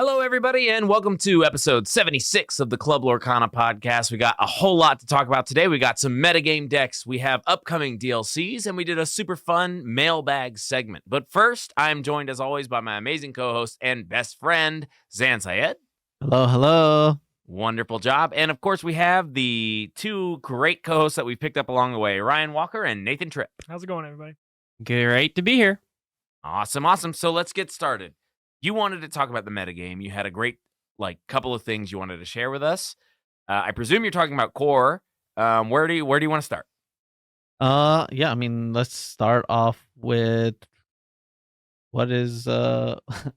Hello, everybody, and welcome to episode 76 of the Club Lorcana podcast. We got a whole lot to talk about today. We got some metagame decks, we have upcoming DLCs, and we did a super fun mailbag segment. But first, I'm joined, as always, by my amazing co-host and best friend, Syed. Hello, hello. Wonderful job. And, of course, we have the two great co-hosts that we picked up along the way, Ryan Walker and Nathan Tripp. How's it going, everybody? Great to be here. Awesome. So let's get started. You wanted to talk about the metagame. You had a great, couple of things you wanted to share with us. I presume you're talking about core. Where do you want to start? Yeah, I mean, let's start off with what is what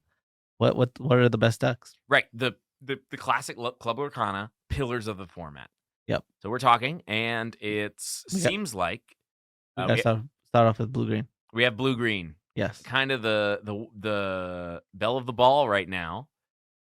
are the best decks? Right, the classic Club Lorcana pillars of the format. Yep. So we're talking, and seems like we gotta start off with blue green. We have blue green. Yes. Kind of the belle of the ball right now,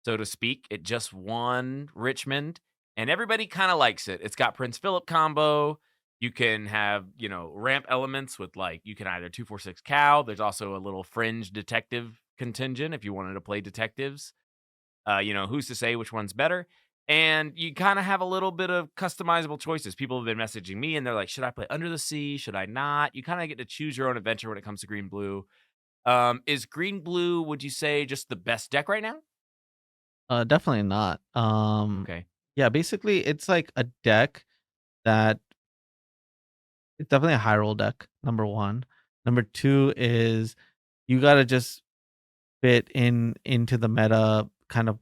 so to speak. It just won Richmond, and everybody kind of likes it. It's got Prince Philip combo. You can have, ramp elements with, you can either 2/4/6 cow. There's also a little fringe detective contingent if you wanted to play detectives. Who's to say which one's better? And you kind of have a little bit of customizable choices. People have been messaging me, and they're like, should I play Under the Sea? Should I not? You kind of get to choose your own adventure when it comes to green-blue. Is green-blue, would you say, just the best deck right now? Definitely not. Okay. Yeah, basically, it's like a deck that it's definitely a high roll deck, number one. Number two is you gotta just fit into the meta kind of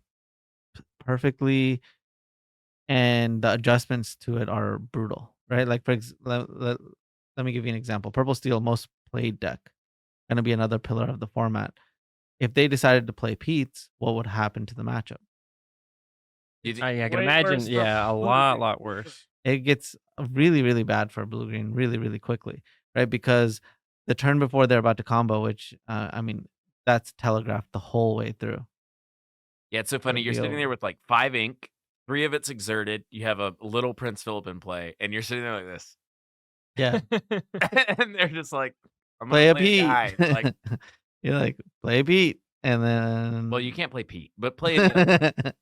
perfectly, and the adjustments to it are brutal, right? Like let me give you an example. Purple Steel, most played deck, gonna be another pillar of the format. If they decided to play Pete's, what would happen to the matchup? I can Way imagine, worse a blue lot green. worse. It gets really, really bad for blue green really, really quickly, right? Because the turn before they're about to combo, which I mean, that's telegraphed the whole way through. Yeah, it's so funny. It'll You're be sitting there over. with 5 ink, 3 of it's exerted. You have a little Prince Philip in play, and you're sitting there like this. Yeah. And they're just like, I'm Play gonna a play a Pete. guy. Like, You're like, play a Pete. And then well, you can't play Pete, but play it.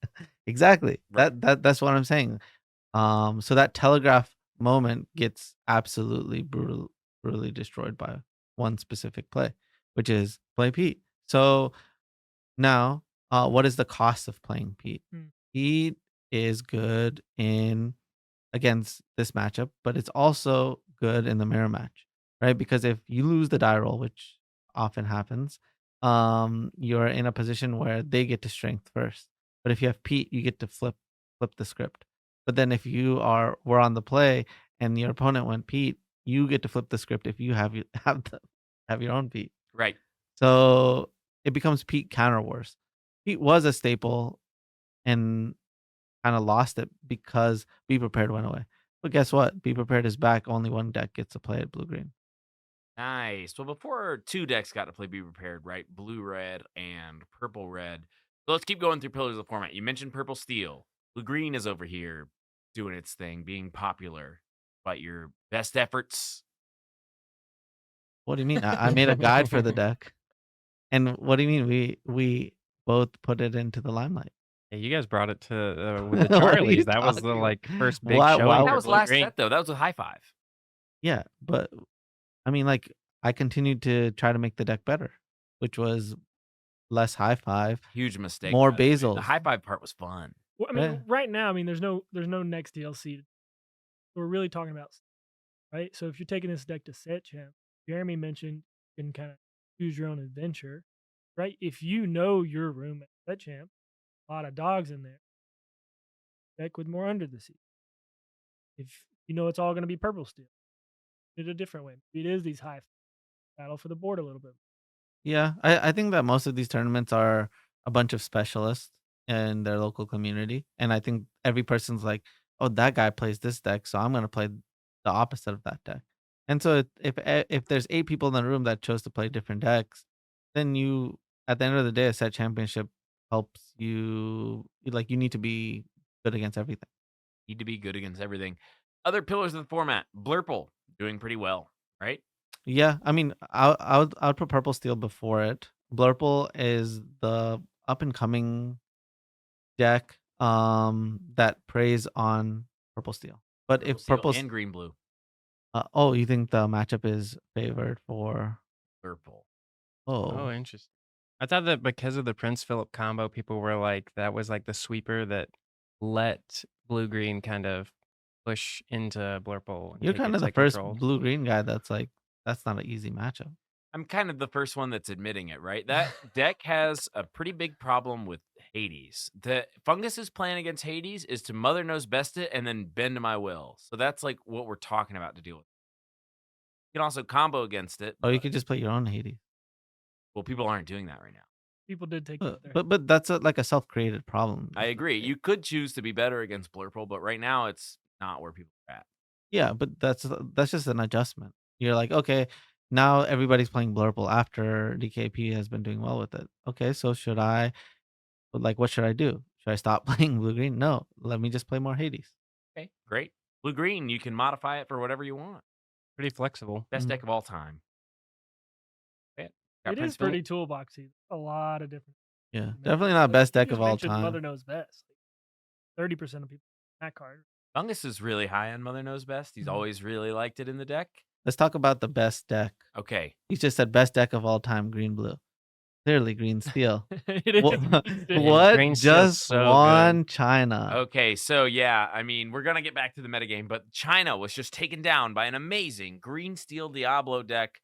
exactly. Right. That's what I'm saying. So that telegraph moment gets absolutely brutally destroyed by one specific play, which is play Pete. So now, what is the cost of playing Pete? Pete is good against this matchup, but it's also good in the mirror match, right? Because if you lose the die roll, which often happens, you're in a position where they get to strength first. But if you have Pete, you get to flip the script. But then if were on the play and your opponent went Pete, you get to flip the script if you have your own Pete. Right. So it becomes Pete counter wars. Pete was a staple and kind of lost it because Be Prepared went away. But guess what? Be Prepared is back. Only one deck gets to play it blue green. Nice. Well, before 2 decks got to play Be Prepared, right? Blue red and purple red. So let's keep going through pillars of the format. You mentioned purple steel. Blue green is over here doing its thing, being popular. But your best efforts. What do you mean? I made a guide for the deck. And what do you mean? We both put it into the limelight. Yeah, you guys brought it to with the What are you Charlies. That was the talking first big Why- showing. why- for That was Blue last Green. set, though. That was a high five. Yeah, but I mean, I continued to try to make the deck better, which was less high five, Huge mistake. more by the way. basils. The high five part was fun. Well, I mean, Yeah. right now, there's no next DLC. We're really talking about, right? So if you're taking this deck to set champ, Jeremy mentioned you can kind of choose your own adventure, right? If you know your room at set champ, a lot of dogs in there, deck with more Under the Sea. If you know it's all going to be purple steel, do it a different way. Maybe it is these high battle for the board a little bit. Yeah, I think that most of these tournaments are a bunch of specialists in their local community, and I think every person's like, "Oh, that guy plays this deck, so I'm gonna play the opposite of that deck." And so if there's 8 people in the room that chose to play different decks, then at the end of the day, a set championship helps you. Like, you need to be good against everything. Need to be good against everything. Other pillars of the format. Blurple doing pretty well, right? Yeah, I mean, I would put Purple Steel before it. Blurple is the up and coming deck that preys on purple steel. But Purple if steel purple, and green blue. oh, you think the matchup is favored for? Purple. Oh, Oh, interesting. I thought that because of the Prince Philip combo, people were like, that was like the sweeper that let blue green kind of push into Blurple and you're take kind of its the like first control. blue green guy that's like that's not an easy matchup. I'm kind of the first one that's admitting it, right? That deck has a pretty big problem with Hades. The Fungus's plan against Hades is to Mother Knows Best it and then bend to my will. So that's like what we're talking about to deal with. You can also combo against it. Or you but- could just play your own Hades. well, people aren't doing that right now. People did take that there. But that's like a self-created problem. I agree. You could choose to be better against Blurple, but right now it's not where people are at. Yeah, but that's just an adjustment. You're like, okay, now everybody's playing Blurple after DKP has been doing well with it. Okay, so should I, like, what should I do? Should I stop playing blue green? No, let me just play more Hades. Okay, great. Blue green, you can modify it for whatever you want. Pretty flexible. Best Mhm. deck of all time. Okay. Got It Prince is pretty Philip. toolboxy. A lot of different. Yeah, Man, definitely not like, best you deck just of all mentioned Mother time. Knows Best. 30% of people that card. Fungus is really high on Mother Knows Best. He's Mhm. always really liked it in the deck. Let's talk about the best deck. Okay. He just said best deck of all time, green blue. Clearly, green steel. It is What, green steel. what Green steel's just so won China? Okay, so yeah, I mean, we're gonna get back to the metagame, but China was just taken down by an amazing Green Steel Diablo deck.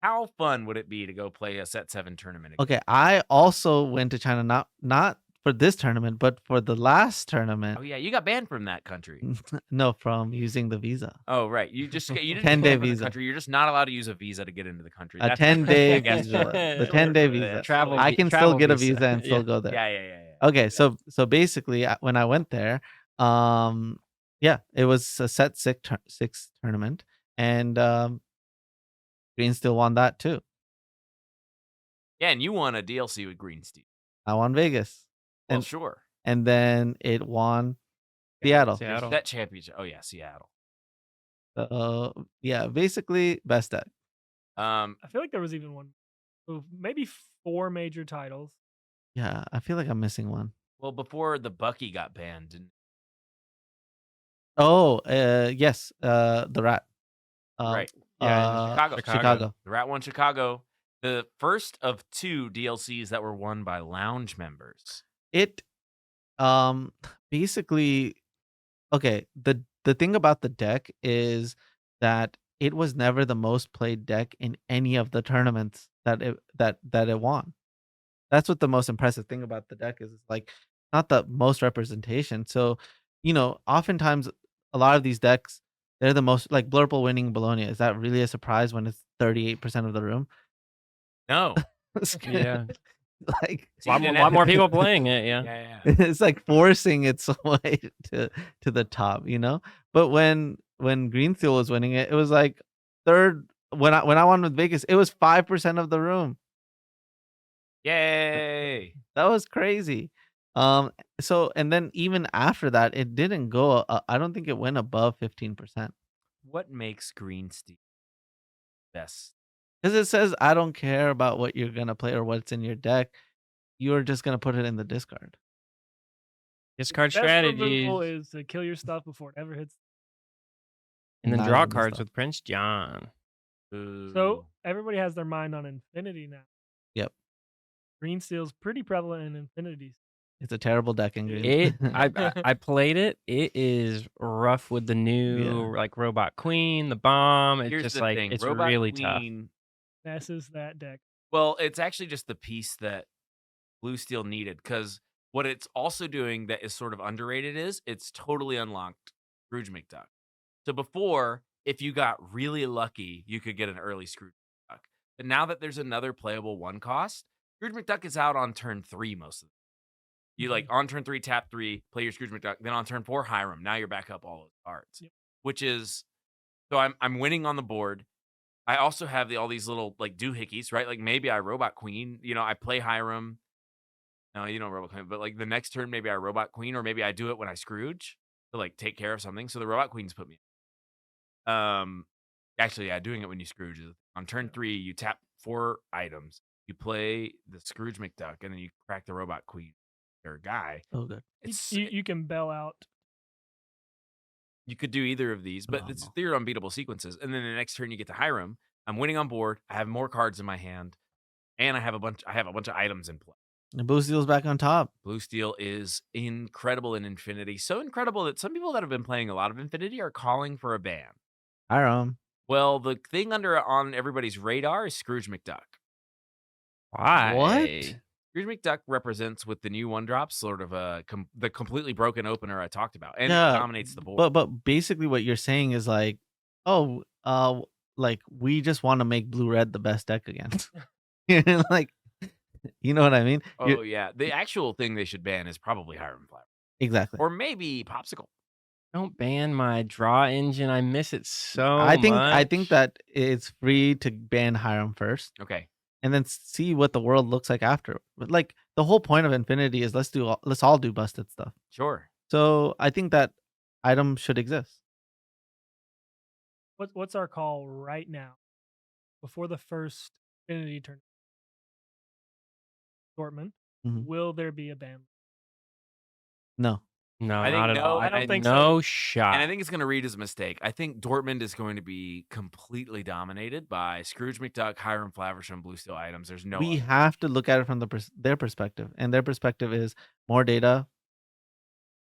How fun would it be to go play a Set 7 tournament again? Okay, I also went to China, not for this tournament, but for the last tournament. Oh yeah, you got banned from that country. No, from using the visa. Oh right, you didn't 10-day get banned from the visa. country. You're just not allowed to use a visa to get into the country. A That's 10-day I guess visa. The short 10-day for visa. that. Travel I vi- can still travel get a visa. visa and still Yeah. go there. Yeah. Okay, so basically, when I went there, yeah, it was a set six tournament, and Green still won that too. Yeah, and you won a DLC with Green Steel. I won Vegas, Well, and sure. and then it won Seattle. There's Seattle. that championship. Oh yeah, Seattle. Yeah, basically best deck. Um, I feel like there was even one. So maybe 4 major titles. Yeah, I feel like I'm missing one. well, before the Bucky got banned, didn't Oh, yes, the rat. right? Yeah, in Chicago. Chicago. The Rat won Chicago. The first of 2 DLCs that were won by lounge members. It basically, okay, the thing about the deck is that it was never the most played deck in any of the tournaments that it won. That's what the most impressive thing about the deck is. It's like not the most representation. So, oftentimes a lot of these decks, they're the most, like Blurple winning Bologna. Is that really a surprise when it's 38% of the room? No. Yeah. Like See, A you didn't lot have more to- people playing it. Yeah. Yeah. it's like forcing its way to the top, But when Greensteel was winning it, it was like third. When I won with Vegas, it was 5% of the room. Yay. That was crazy. So and then even after that, it didn't go. I don't think it went above 15%. What makes Green Steel best? Because it says, I don't care about what you're gonna play or what's in your deck. You're just gonna put it in the discard. Discard Best removal strategies. is to kill your stuff before it ever hits. And then Not draw even the cards stuff. with Prince John. So Ooh. everybody has their mind on Infinity now. Yep. Green Steel's pretty prevalent in Infinities. It's a terrible deck in green. I played it. It is rough with the new like Robot Queen, the bomb. It's Here's just the like thing. it's Robot really tough. Queen, Messes that deck. well, it's actually just the piece that Blue Steel needed, because what it's also doing that is sort of underrated is it's totally unlocked Scrooge McDuck. So before, if you got really lucky, you could get an early Scrooge McDuck. But now that there's another playable 1 cost, Scrooge McDuck is out on turn 3 most of the time. You like on turn 3, tap 3, play your Scrooge McDuck. Then on turn 4, Hiram. Now you're back up all those cards, Yep. which is, so I'm winning on the board. I also have all these little like doohickeys, right? Like maybe I Robot Queen, I play Hiram. No, you don't Robot Queen, but like the next turn, maybe I Robot Queen, or maybe I do it when I Scrooge to like take care of something. So the Robot Queens put me. Actually, yeah, doing it when you Scrooge is on turn 3. You tap 4 items. You play the Scrooge McDuck, and then you crack the Robot Queen. or guy. Oh, good. It's You can bail out. you could do either of these, but it's Phenomenal. they're unbeatable sequences. And then the next turn you get to Hiram. I'm winning on board. I have more cards in my hand, and I have a bunch of items in play. And Blue Steel's back on top. Blue Steel is incredible in Infinity. So incredible that some people that have been playing a lot of Infinity are calling for a ban. Hiram. Well, the thing on everybody's radar is Scrooge McDuck. Why? Scrooge McDuck represents with the new one drop sort of the completely broken opener I talked about, and it Yeah, dominates the board. but basically what you're saying is like, oh, like we just want to make blue red the best deck again. Like, you know what I mean? Oh yeah, the actual thing they should ban is probably Hiram Flower, Exactly. or maybe Popsicle. Don't ban my draw engine. I miss it so I much. think that it's free to ban Hiram first, Okay, and then see what the world looks like after. But like the whole point of Infinity is let's all do busted stuff. sure. So I think that item should exist. What's our call right now before the first Infinity turn? Dortmund, Mhm. will there be a ban? No. No, I think not at no, all. I don't think so. No shot. And I think it's going to read as a mistake. I think Dortmund is going to be completely dominated by Scrooge McDuck, Hiram Flaversham, Blue Steel items. There's no. We other. have to look at it from their perspective, and their perspective is more data.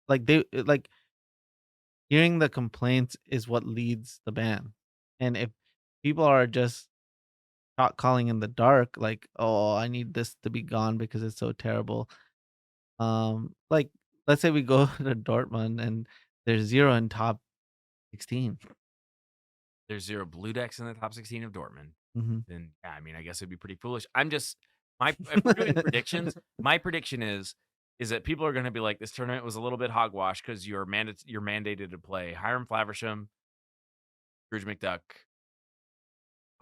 Like hearing the complaints is what leads the ban, and if people are just not calling in the dark, like, oh, I need this to be gone because it's so terrible. Like let's say we go to Dortmund and there's 0 in top 16. There's 0 blue decks in the top 16 of Dortmund. Mm-hmm. Then yeah, I mean, I guess it'd be pretty foolish. If we're doing predictions, my prediction is that people are going to be like, this tournament was a little bit hogwash because you're mandated to play Hiram Flaversham, Scrooge McDuck,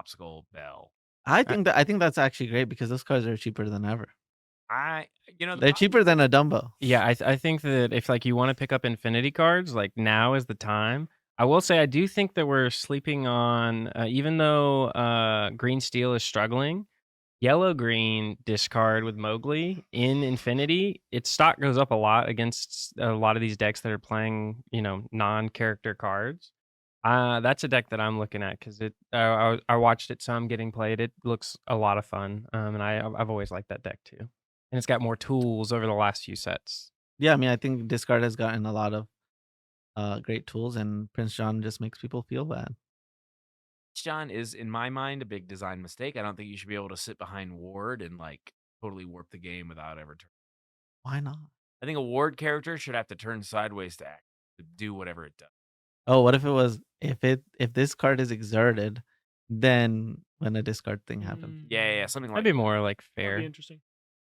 Popsicle Bell. I think that's actually great because those cards are cheaper than ever. They're cheaper than a Dumbo. Yeah, I think that if like you want to pick up Infinity cards, like now is the time. I will say I do think that we're sleeping on, even though Green Steel is struggling, Yellow Green discard with Mowgli in Infinity, its stock goes up a lot against a lot of these decks that are playing, non-character cards. That's a deck that I'm looking at because I watched it some getting played. It looks a lot of fun, and I've always liked that deck too. And it's got more tools over the last few sets. Yeah, I mean, I think discard has gotten a lot of great tools, and Prince John just makes people feel bad. John is, in my mind, a big design mistake. I don't think you should be able to sit behind Ward and like totally warp the game without ever turning. Why not? I think a Ward character should have to turn sideways to do whatever it does. Oh, what if it was if this card is exerted, then when a discard thing happens? Yeah, something like That'd be more like That'd fair. be interesting.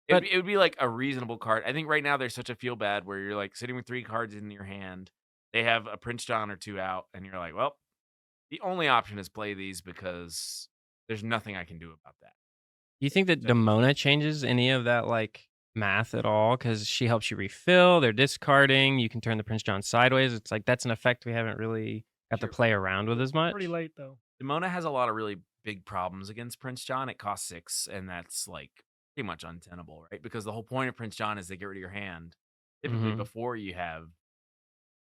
it would be like a reasonable card. I think right now there's such a feel bad where you're like sitting with 3 cards in your hand. They have a Prince John or 2 out, and you're like, well, the only option is play these because there's nothing I can do about that. You think that Demona changes any of that like math at all? Because she helps you refill. They're discarding. You can turn the Prince John sideways. It's like that's an effect we haven't really got to play around with as much. Pretty late though. Demona has a lot of really big problems against Prince John. It costs 6, and that's like pretty much untenable, right? Because the whole point of Prince John is they get rid of your hand typically before you have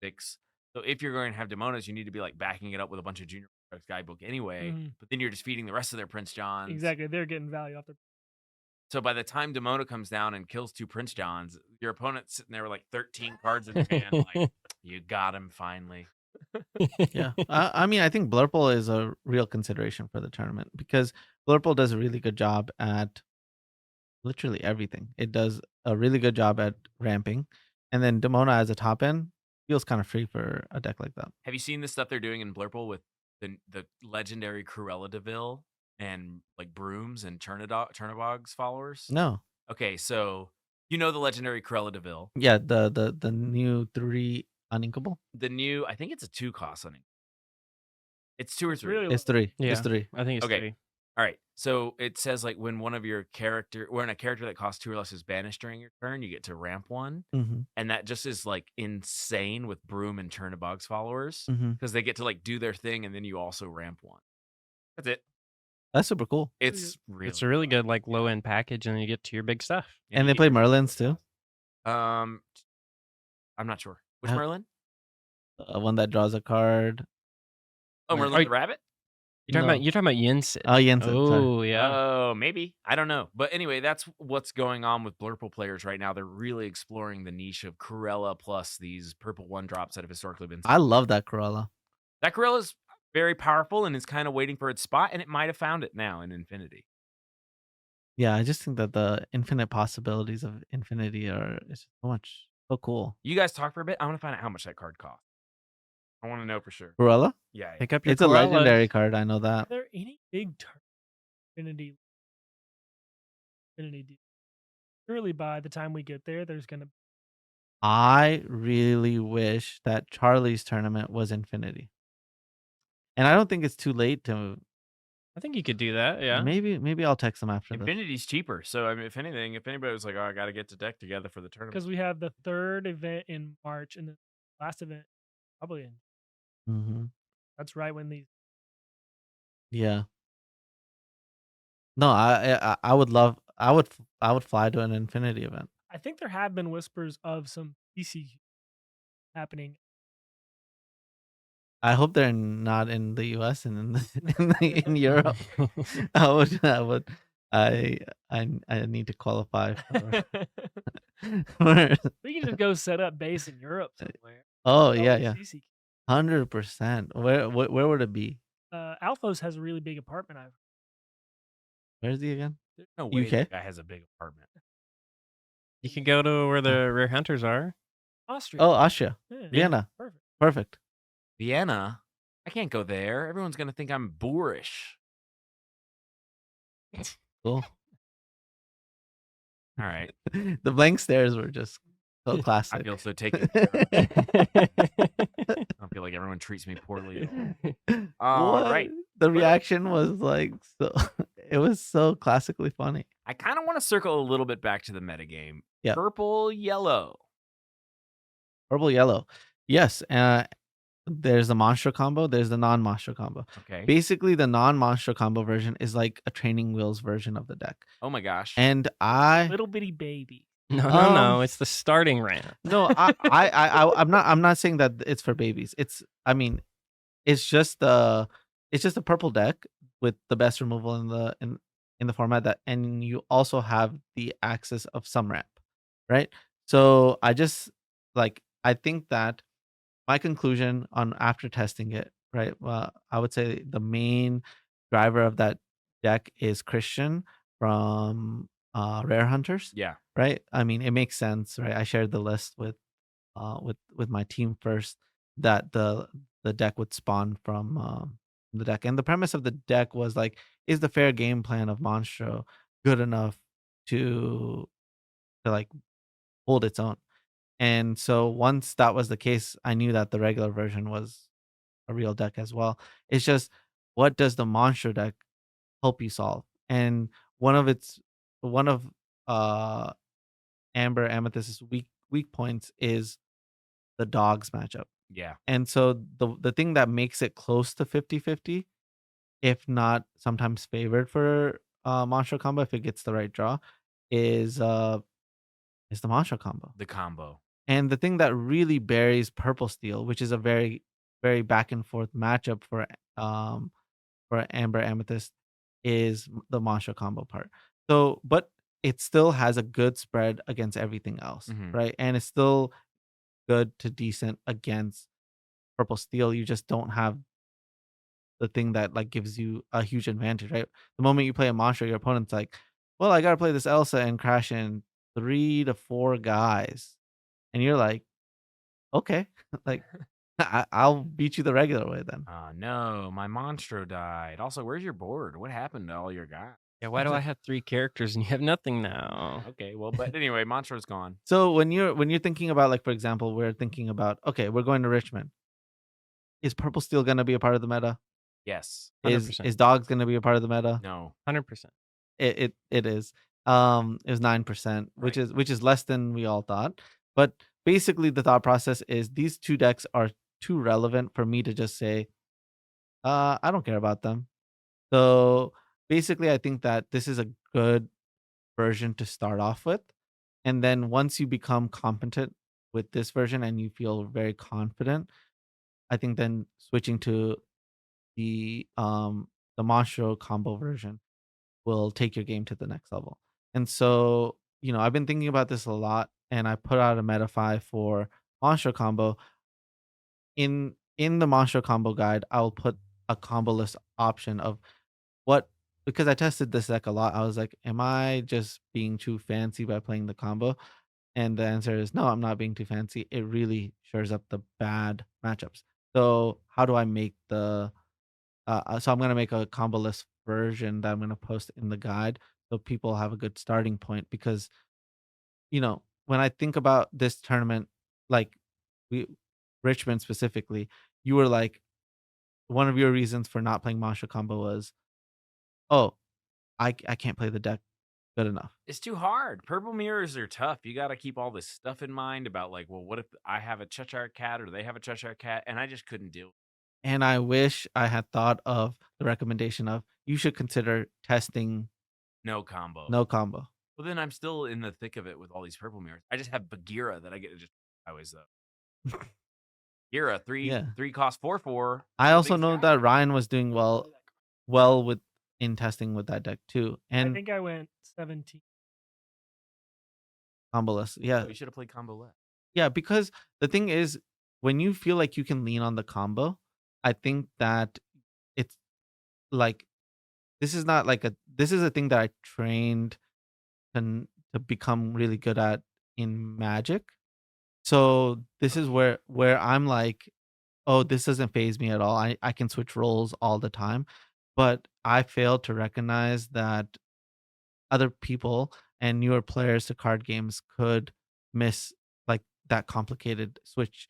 6. So if you're going to have Demonas, you need to be like backing it up with a bunch of Junior Products guidebook anyway. But then you're just feeding the rest of their Prince Johns. Exactly, they're getting value off their. So by the time Demona comes down and kills 2 Prince Johns, your opponent's sitting there with like 13 cards in their hand. Like, you got him finally. Yeah, I mean, I think Blurple is a real consideration for the tournament because Blurple does a really good job at literally everything. It does a really good job at ramping, and then Demona as a top end feels kind of free for a deck like that. Have you seen the stuff they're doing in Blurple with the legendary Cruella DeVille and like Brooms and Chernabog's followers? No. Okay, so you know the legendary Cruella DeVille. Yeah, the new 3 uninkable. The new, I think it's a 2 cost on it. It's 2 or 3. Really It's 3. Yeah. It's 3. I think it's Okay. 3. All right. So it says like when a character that costs 2 or less is banished during your turn, you get to ramp 1. Mm-hmm. And that just is like insane with Broom and Chernabog's followers Mm-hmm. because they get to like do their thing and then you also ramp 1. That's it. That's super cool. It's really It's a really good like low end package, and then you get to your big stuff. And they play Merlins too. I'm not sure. Which Uh, Merlin? One that draws a card. Oh, Like, Merlin the Rabbit? no. You're talking about Yensid. Oh, Jensen. Sorry. Oh yeah. Oh, maybe. I don't know. But anyway, that's what's going on with Blurple players right now. They're really exploring the niche of Corella plus these purple 1-drops that have historically been. I love that Corolla. That Corella's very powerful and is kind of waiting for its spot, and it might have found it now in Infinity. Yeah, I just think that the infinite possibilities of Infinity are it's so cool. You guys talk for a bit. I want to find out how much that card costs. I want to know for sure. Corolla? Yeah. Pick up your It's a legendary Corellas. card. I know Are that. there any big Infinity deals? Surely by the time we get there, there's gonna. I really wish that Charlie's tournament was Infinity. And I don't think it's too late to I think you could do that. Yeah. maybe I'll text him after this. Infinity's cheaper. So, I mean, if anything, if anybody was like, oh, I got to get the deck together for the tournament. Because we have the third event in March and the last event probably in. Mm-hmm. That's right when these. Yeah. No, I would fly to an Infinity event. I think there have been whispers of some PC happening. I hope they're not in the US and in Europe. I need to qualify for. We can just go set up base in Europe somewhere. Oh That yeah, way yeah, CC 100%. Where would it be? Alphos has a really big apartment. Where is he again? There's no way UK? that guy has a big apartment. You could go to where the rare hunters are. Austria. Oh, Austria, Yeah, Vienna. perfect. Perfect. Vienna? I can't go there. Everyone's going to think I'm boorish. Cool. All right. The blank stares were just so I classic. feel so taken care of. I feel like everyone treats me poorly. All What? right. The reaction was like so. It was so classically funny. I kind of want to circle a little bit back to the metagame. Yeah. Purple, yellow. Purple yellow. Yes. There's the monster combo. There's the non-monster combo. Okay. Basically, the non-monster combo version is like a training wheels version of the deck. Oh my gosh. And I Little bitty baby. No. It's the starting ramp. no, I'm not saying that it's for babies. It's just a purple deck with the best removal in the format that, and you also have the access of some ramp, right? So I think that my conclusion on after testing it, right? Well, I would say the main driver of that deck is Christian from Rare Hunters, yeah. right? I mean, it makes sense, right? I shared the list with my team first that the deck would spawn from the deck, and the premise of the deck was like, is the fair game plan of Monstro good enough to like hold its own? And so once that was the case, I knew that the regular version was a real deck as well. It's just, what does the monster deck help you solve? And one of Amber Amethyst's weak points is the dogs matchup. Yeah. And so the thing that makes it close to 50-50, if not sometimes favored for monster combo if it gets the right draw, is the monster combo. The combo. And the thing that really buries purple steel, which is a very, very back and forth matchup for Amber Amethyst, is the monster combo part. So, but it still has a good spread against everything else, Mhm. right? And it's still good to decent against purple steel. You just don't have the thing that like gives you a huge advantage, right? The moment you play a monster, your opponent's like, well, I gotta play this Elsa and crash in 3 to 4 guys. And you're like, okay, like I'll beat you the regular way then. Oh, no. My Monstro died. Also, where's your board? What happened to all your guys? Yeah, why do I have 3 characters and you have nothing now? Okay, well, but anyway, Monstro's gone. So when you're thinking about, like, for example, we're thinking about, okay, we're going to Richmond. Is purple steel gonna be a part of the meta? Yes. 100%. Is dogs gonna be a part of the meta? No. 100%. It is. It was 9%, which is less than we all thought. But basically, the thought process is these two decks are too relevant for me to just say, I don't care about them. So basically, I think that this is a good version to start off with. And then once you become competent with this version and you feel very confident, I think then switching to the um the Monstro combo version will take your game to the next level. And so, I've been thinking about this a lot and I put out a Metafy for Monstro combo. In the Monstro combo guide, I'll put a combo list option of what because I tested this deck a lot. I was like, am I just being too fancy by playing the combo? And the answer is no, I'm not being too fancy. It really shores up the bad matchups. So how do I make so I'm gonna make a combo list version that I'm gonna post in the guide so people have a good starting point because when I think about this tournament, like we Richmond specifically, you were like one of your reasons for not playing Masha combo was, oh, I can't play the deck good enough. It's too hard. Purple mirrors are tough. You got to keep all this stuff in mind about like, well, what if I have a Cheshire cat or they have a Cheshire cat, and I just couldn't deal. And I wish I had thought of the recommendation of you should consider testing No combo. no combo. Well, then I'm still in the thick of it with all these purple mirrors. I just have Bagheera that I get to just always though. Bagheera Yeah. three cost 4/4. I No also big know guy. that Ryan was doing well with in testing with that deck too. I And think I went 17. combo list. Yeah. We should have played combo left. Yeah, because the thing is, when you feel like you can lean on the combo, I think that it's like this is a thing that I trained to become really good at in Magic. So this is where I'm like, oh, this doesn't phase me at all. I can switch roles all the time. But I failed to recognize that other people and newer players to card games could miss like that complicated switch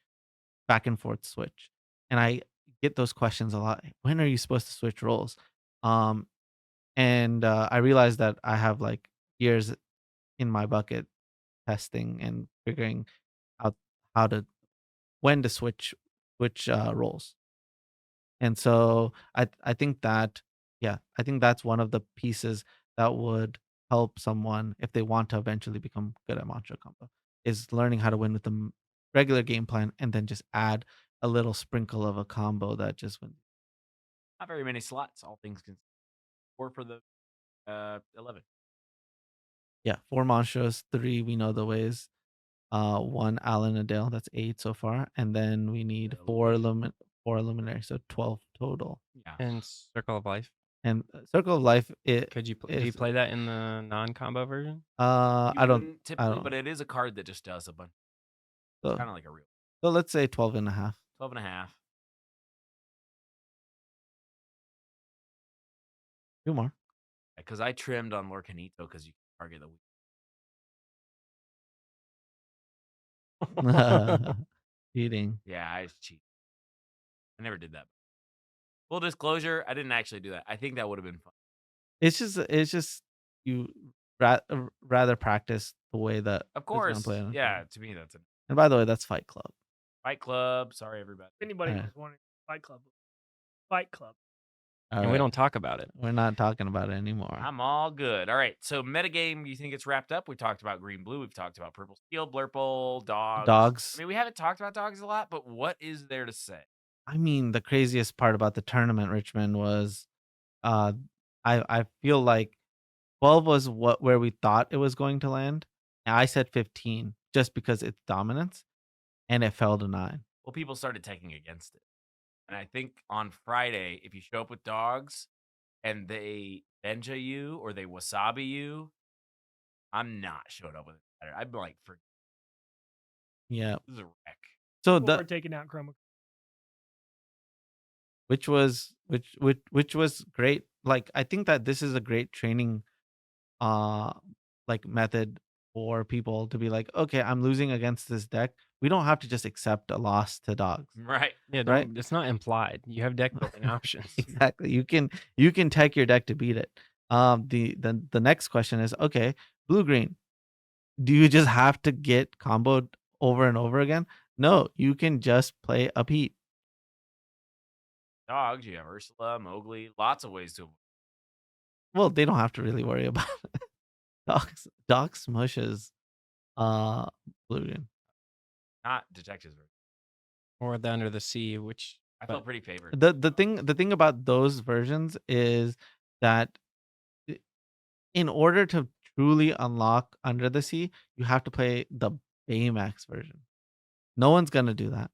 back and forth switch. And I get those questions a lot. When are you supposed to switch roles? Um, and I realized that I have like years in my bucket testing and figuring out how to when to switch roles. And so I think that yeah, I think that's one of the pieces that would help someone if they want to eventually become good at Mantra Combo is learning how to win with the regular game plan and then just add a little sprinkle of a combo that just wins. Not very many slots, all things considered. 4 for the 11. Yeah, 4 monsters, 3 we know the ways, 1 Alan Adele, that's 8 so far, and then we need 4 luminaries, so 12 total. Yeah. And Circle of Life. And Circle of Life, Do you play that in the non-combo version? I don't wouldn't typically, but it is a card that just does a bunch. So, Kind of like a real so let's say 12 and a half. 12 and a half. 2 more. Because I trimmed on Lorcanito because you can target the weak. Cheating. Yeah, I cheat. I never did that. Full disclosure, I didn't actually do that. I think that would have been fun. It's just you rather practice the way that Of it's gonna course. play on Yeah, camera. to me, that's a And by the way, that's Fight Club. Fight Club. Sorry, everybody. If anybody Alright. was wondering, Fight Club. Fight Club. All And we right. don't talk about it. We're not talking about it anymore. I'm all good. All right. So, metagame, you think it's wrapped up? We talked about green, blue. We've talked about purple, steel, blurple, dogs. Dogs. I mean, we haven't talked about dogs a lot, but what is there to say? I mean, the craziest part about the tournament, Richmond, was uh I feel like 12 was where we thought it was going to land. And I said 15 just because it's dominance, and it fell to 9. Well, people started taking against it. And I think on Friday, if you show up with dogs and they benja you or they wasabi you, I'm not showing up with it. I'm like, Yeah. this is a wreck. So We're taking out Chroma. which was great. Like I think that this is a great training like method for people to be like, okay, I'm losing against this deck. We don't have to just accept a loss to dogs. Right. Yeah, Right? it's not implied. You have deck building options. Exactly. You can tech your deck to beat it. The next question is, okay, blue green. Do you just have to get comboed over and over again? No, you can just play a Pete. Dogs, you have Ursula, Mowgli, lots of ways to. Well, they don't have to really worry about it. Dogs smushes uh blue green. Not detectives version. Or the Under the Sea, which I but felt pretty favored. The thing about those versions is that i- in order to truly unlock Under the Sea, you have to play the Baymax version. No one's gonna do that.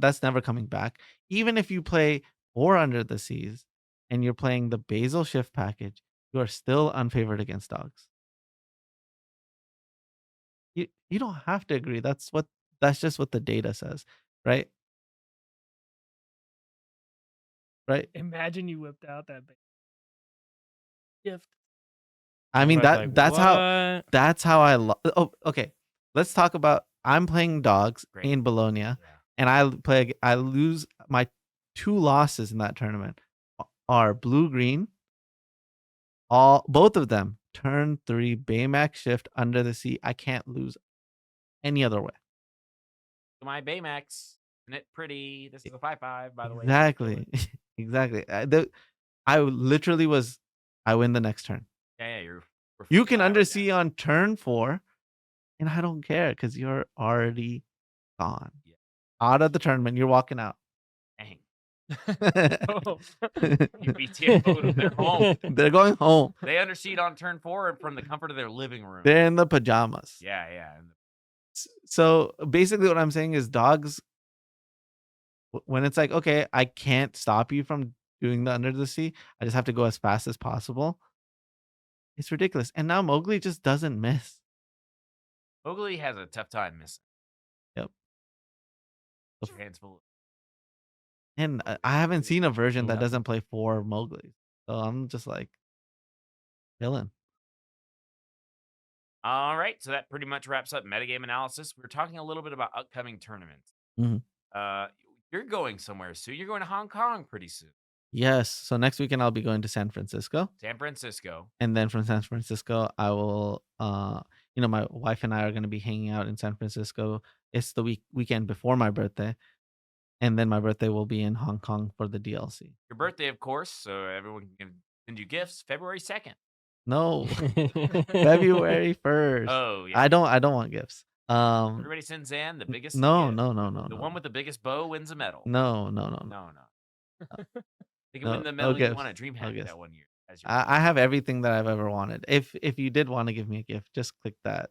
That's never coming back. Even if you play 4 Under the Seas and you're playing the Basil Shift package, you are still unfavored against dogs. You don't have to agree. That's just what the data says, right? Right? Imagine you whipped out that big gift. I mean everybody's like, what? that's how oh, okay. Let's talk about I'm playing dogs Great. in Bologna Yeah. and I lose my 2 losses in that tournament are blue green. Both of them turn 3 Baymax Shift Under the Sea. I can't lose any other way. My Baymax, isn't it pretty? This is a 5/5, by the way. Exactly. Exactly. I literally I win the next turn. Yeah, you're. You can Wow, undersea yeah. on turn 4, and I don't care because you're already gone. Yeah. Out of the tournament, you're walking out. Dang. Oh. You BTFO'd them. They're home. They're going home. They underseed on turn 4 from the comfort of their living room. They're in the pajamas. Yeah. So basically, what I'm saying is, dogs. When it's like, okay, I can't stop you from doing the Under the Sea. I just have to go as fast as possible. It's ridiculous. And now Mowgli just doesn't miss. Mowgli has a tough time missing. Yep. Your hands full. And I haven't seen a version that Yep. doesn't play 4 Mowgli. So I'm just like, chilling. All right, so that pretty much wraps up metagame analysis. We were talking a little bit about upcoming tournaments. Mhm. You're going somewhere soon. You're going to Hong Kong pretty soon. Yes. So next weekend I'll be going to San Francisco. San Francisco. And then from San Francisco, I will my wife and I are gonna be hanging out in San Francisco. It's the weekend before my birthday. And then my birthday will be in Hong Kong for the DLC. Your birthday, of course, so everyone can send you gifts. February 2nd. No. February 1st. Oh, yeah. I don't want gifts. Everybody sends Zan the biggest No, gift. no, no, no, The no. one with the biggest bow wins a medal. No. No. They can No, win the no medal you won gifts. at DreamHack No gifts. that one year. As your I have everything that I've ever wanted. If you did want to give me a gift, just click that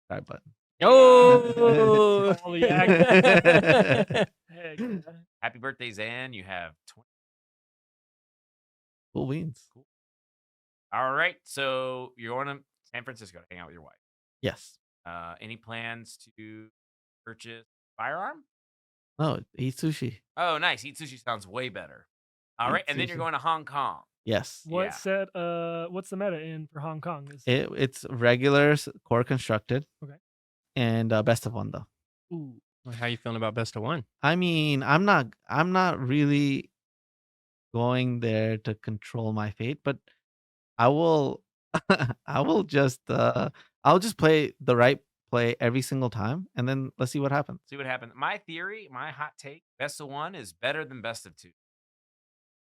subscribe button. Oh, All the action. Heck, yeah. Happy birthday, Zan. You have 20. Cool beans. Cool. All right, so you're going to San Francisco to hang out with your wife. Yes. Any plans to purchase a firearm? Oh, eat sushi. Oh, nice. Eat sushi sounds way better. All Eat right, and then you're sushi. going to Hong Kong. Yes. What's the meta in for Hong Kong? It's regular core constructed. Okay. And best of 1 though. Ooh. how you feeling about best of 1? I mean, I'm not really going there to control my fate, but I will I will just I'll just play the right play every single time and then let's see what happens. See what happens. My theory, my hot take, best of 1 is better than best of 2.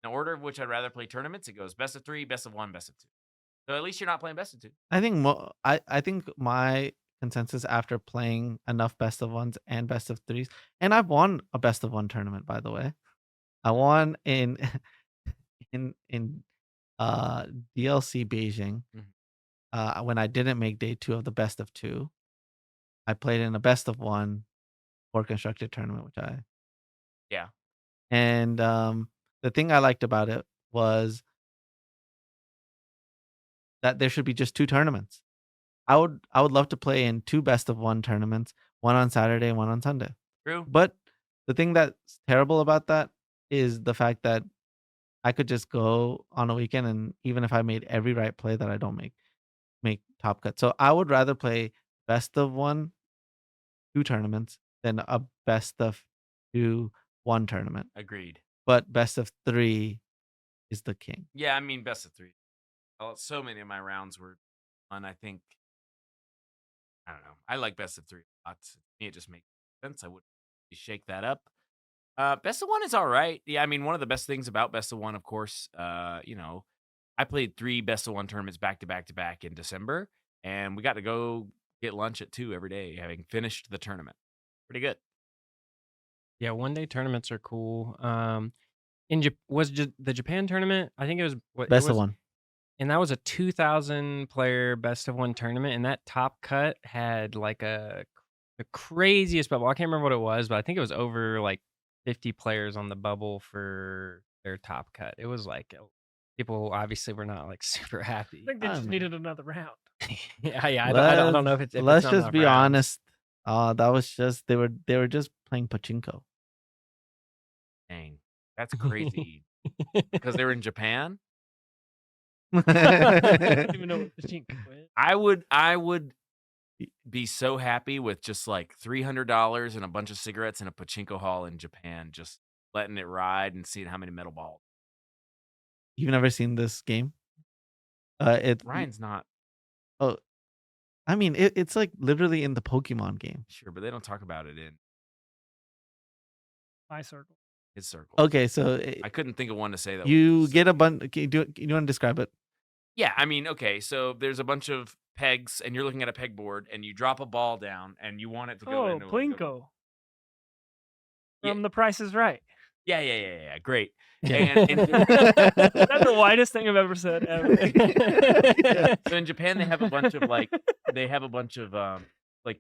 In order of which I'd rather play tournaments, it goes best of 3, best of 1, best of 2. So at least you're not playing best of 2. I think I think my consensus after playing enough best of 1s and best of 3s, and I've won a best of 1 tournament, by the way. I won in in DLC Beijing. When I didn't make day 2 of the best of 2. I played in a best of 1 core constructed tournament, which I Yeah. and the thing I liked about it was that there should be just 2 tournaments. I would love to play in 2 best of 1 tournaments, one on Saturday and one on Sunday. True. But the thing that's terrible about that is the fact that I could just go on a weekend and even if I made every right play that I don't make top cut. So I would rather play best of 1 2 tournaments than a best of 2 1 tournament. Agreed. But best of 3 is the king. Yeah, I mean best of 3. Well, so many of my rounds were fun. I think I don't know. I like best of 3 a lot. To me, it just makes sense. I would shake that up. Best of 1 is all right. Yeah, I mean one of the best things about best of 1, of course, I played 3 best of 1 tournaments back to back to back in December, and we got to go get lunch at 2 every day, having finished the tournament. Pretty good. Yeah, one-day tournaments are cool. The Japan tournament? I think it was Best of one. and that was a 2,000 player best of one tournament, and that top cut had like the craziest bubble. I can't remember what it was, but I think it was over like 50 players on the bubble for their top cut. It was like people obviously were not like super I happy. think they just needed another round. Yeah, I don't know if it's Let's not just enough be rounds. honest. That was just they were just playing pachinko. Dang, that's crazy. Because they were in Japan. I don't even know what the chink was. I would be so happy with just like $300 and a bunch of cigarettes in a pachinko hall in Japan, just letting it ride and seeing how many metal balls. You've never seen this game? Ryan's not Oh, I mean, it's like literally in the Pokemon game. sure, but they don't talk about it in My circle. his circle. Okay, so I couldn't think of one to say that. you was get a bunch. Okay, do you want to describe it? Yeah, I mean, okay, so there's a bunch of pegs, and you're looking at a pegboard, and you drop a ball down, and you want it to go Oh, into Plinko. Yeah. From The Price is Right. Yeah, great. That's the widest thing I've ever said ever. So in Japan, they have a bunch of like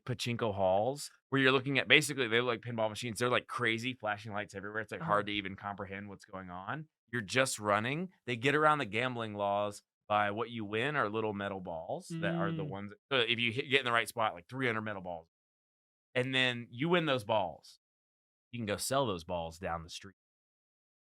pachinko halls where you're looking at basically they look like pinball machines. They're like crazy flashing lights everywhere. It's like hard to even comprehend what's going on. You're just running. They get around the gambling laws by what you win are little metal balls that are the ones. If you get in the right spot, like 300 metal balls, and then you win those balls, you can go sell those balls down the street.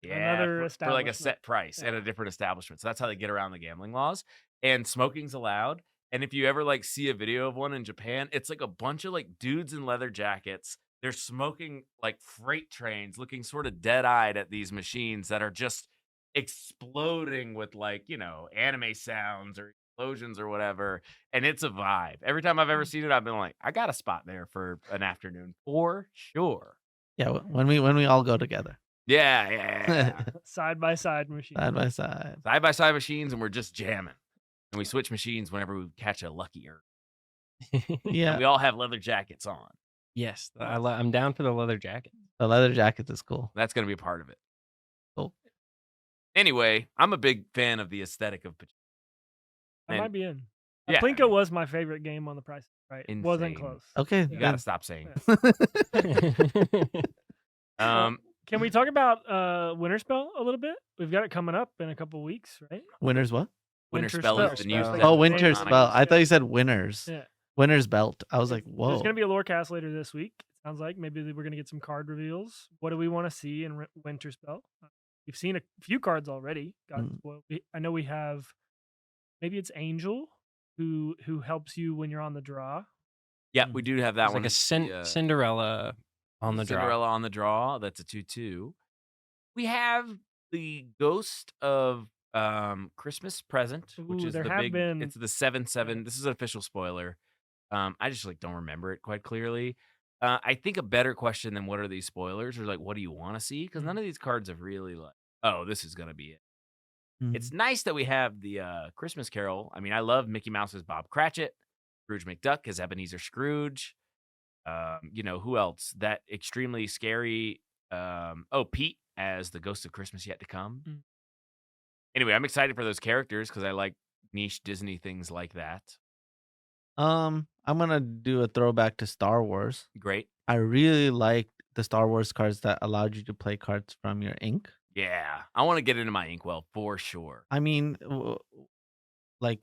Yeah, Another for like a establishment. set price at Yeah. a different establishment. So that's how they get around the gambling laws. And smoking's allowed. And if you ever like see a video of one in Japan, it's like a bunch of like dudes in leather jackets. They're smoking like freight trains, looking sort of dead-eyed at these machines that are just exploding with like, anime sounds or explosions or whatever. And it's a vibe. Every time I've ever seen it, I've been like, I got a spot there for an afternoon for sure. Yeah, when we all go together, Yeah. Side by side machine. side by side. Side by side machines, and we're just jamming. And we switch machines whenever we catch a lucky earth. And Yeah, we all have leather jackets on. Yes, I'm down for the leather jacket. the leather jacket is cool. That's going to be a part of it. Cool. Anyway, I'm a big fan of the aesthetic of pachinko. I might be in. Yeah, Plinko was my favorite game on The Price is Right. It wasn't Insane. close. Okay, You got to stop saying. Can we talk about Winter Spell a little bit? We've got it coming up in a couple weeks, right? Winners what? Winter Winter Spell is Spell. the new. Oh, set Oh, of Winter Lorcana Spell. games. I thought you said winners. Yeah. Winner's belt. I was like, whoa. There's going to be a Lorecast later this week. It sounds like maybe we're going to get some card reveals. What do we want to see in Winter Spell? We've seen a few cards already. I know we have. Maybe it's Angel who helps you when you're on the draw. Yeah, we do have that It's one. like a Cinderella on the draw. Cinderella on the draw. That's a 2/2. We have the Ghost of Christmas Present, which Ooh, is there the have big. been- It's the 7/7. This is an official spoiler. I just don't remember it quite clearly. I think a better question than what are these spoilers or like what do you want to see? Because none of these cards have really like, oh, this is gonna be it. It's nice that we have the Christmas Carol. I mean, I love Mickey Mouse as Bob Cratchit, Scrooge McDuck as Ebenezer Scrooge. Who else? That extremely scary. Pete as the Ghost of Christmas Yet to Come. Anyway, I'm excited for those characters because I like niche Disney things like that. I'm gonna do a throwback to Star Wars. Great. I really liked the Star Wars cards that allowed you to play cards from your ink. Yeah, I want to get into my Inkwell for sure. I mean, like,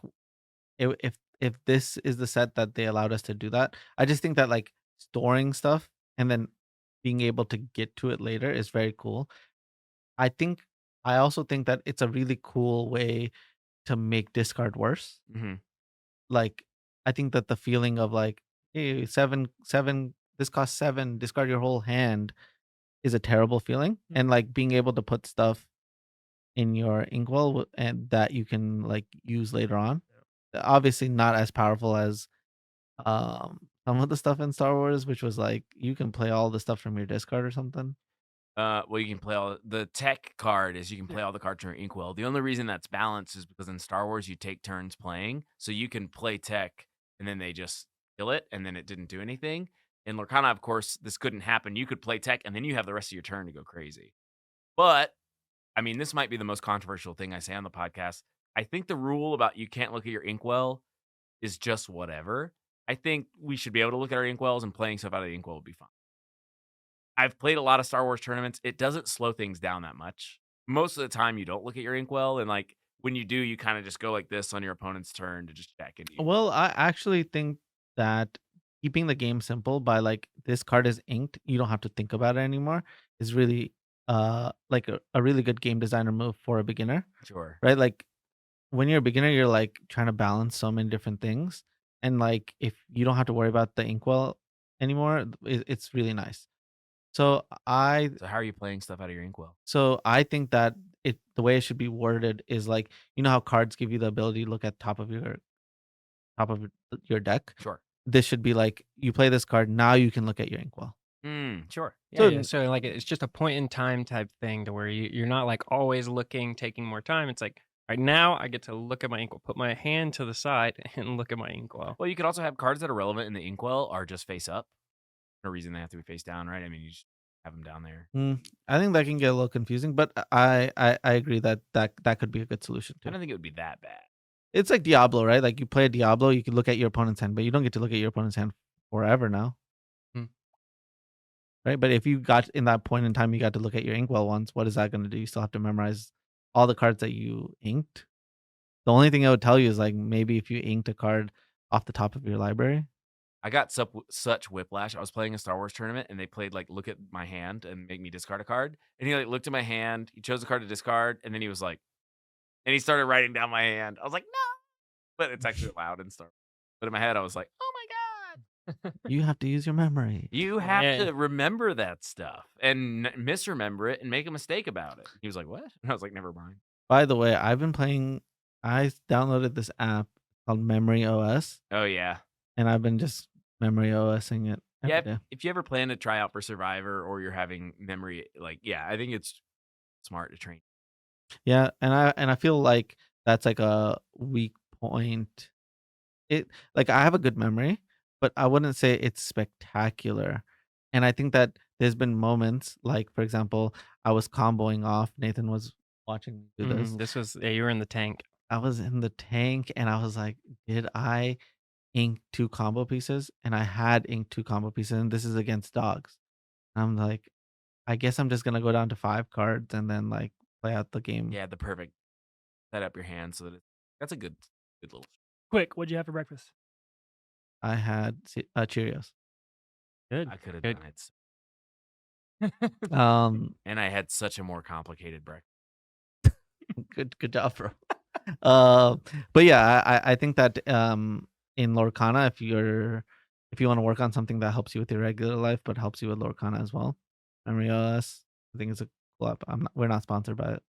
if this is the set that they allowed us to do that, I just think that like storing stuff and then being able to get to it later is very cool. I also think that it's a really cool way to make discard worse. Mm-hmm. Like, I think that the feeling of like, hey, 7, this costs 7, discard your whole hand is a terrible feeling. And like being able to put stuff in your inkwell and that you can like use later on. Obviously not as powerful as some of the stuff in Star Wars, which was like you can play all the stuff from your discard or something. Well, you can play all the tech card is you can play all the cards from your Inkwell. The only reason that's balanced is because in Star Wars you take turns playing, so you can play tech and then they kill it, and then it didn't do anything. In Lorcana, of course, this couldn't happen. You could play tech, and then you have the rest of your turn to go crazy. But, I mean, this might be the most controversial thing I say on the podcast. I think the rule about you can't look at your inkwell is just whatever. I think we should be able to look at our inkwells, and playing stuff out of the inkwell would be fine. I've played a lot of Star Wars tournaments. It doesn't slow things down that much. Most of the time, you don't look at your inkwell, and like when you do, you kind of just go like this on your opponent's turn to just check. And Well, I actually think that keeping the game simple by like this card is inked, you don't have to think about it anymore, is really like a really good game designer move for a beginner, sure, right? Like when you're a beginner, you're like trying to balance so many different things. And like if you don't have to worry about the inkwell anymore, it's really nice. So I so how are you playing stuff out of your inkwell? so I think that the way it should be worded is like, you know how cards give you the ability to look at top of your deck. Sure. This should be like, you play this card, now you can look at your inkwell. Sure. Yeah, So- yeah. So like it's just a point in time type thing to where you're not like always looking, taking more time. It's like right now I get to look at my inkwell, put my hand to the side and look at my inkwell. Well, you could also have cards that are relevant in the inkwell are just face up. No reason they have to be face down, right? I mean, you just have them down there. I think that can get a little confusing, but I agree that could be a good solution I too. don't think it would be that bad. It's like Diablo, right? Like you play a Diablo, you can look at your opponent's hand, but you don't get to look at your opponent's hand forever now. Hmm. Right? But if you got in that point in time, you got to look at your inkwell once, what is that going to do? You still have to memorize all the cards that you inked. The only thing I would tell you is like maybe if you inked a card off the top of your library. I got such whiplash. I was playing a Star Wars tournament, and they played like look at my hand and make me discard a card. And he like looked at my hand. He chose a card to discard, and then he was like, and he started writing down my hand. I was like, no, but it's actually allowed in Star Wars. But in my head, I was like, oh my god, You have to use your memory. you have Yeah. to remember that stuff and misremember it and make a mistake about it. He was like, what? And I was like, never mind. By the way, I downloaded this app called Memory OS, Oh yeah. and I've been just Memory OSing it every Yeah, day. if you ever plan to try out for Survivor or you're having memory, like, yeah, I think it's smart to train. Yeah, and I feel like that's like a weak point. It like I have a good memory, but I wouldn't say it's spectacular. And I think that there's been moments, like for example, I was comboing off. Nathan was watching me do this. This was you were in the tank. I was in the tank, and I was like, did I ink 2 combo pieces? And I had inked 2 combo pieces, and this is against dogs. I'm like, I guess I'm just gonna go down to 5 cards and then like play out the game. Yeah, the perfect set up your hand so that that's a good little. Quick, what'd you have for breakfast? I had Cheerios. Good. I could have Good. done it. And I had such a more complicated breakfast. Good job, bro. But yeah, I think that in Lorcana, if you want to work on something that helps you with your regular life but helps you with Lorcana as well, Memory OS, I think it's a cool app. We're not sponsored by it.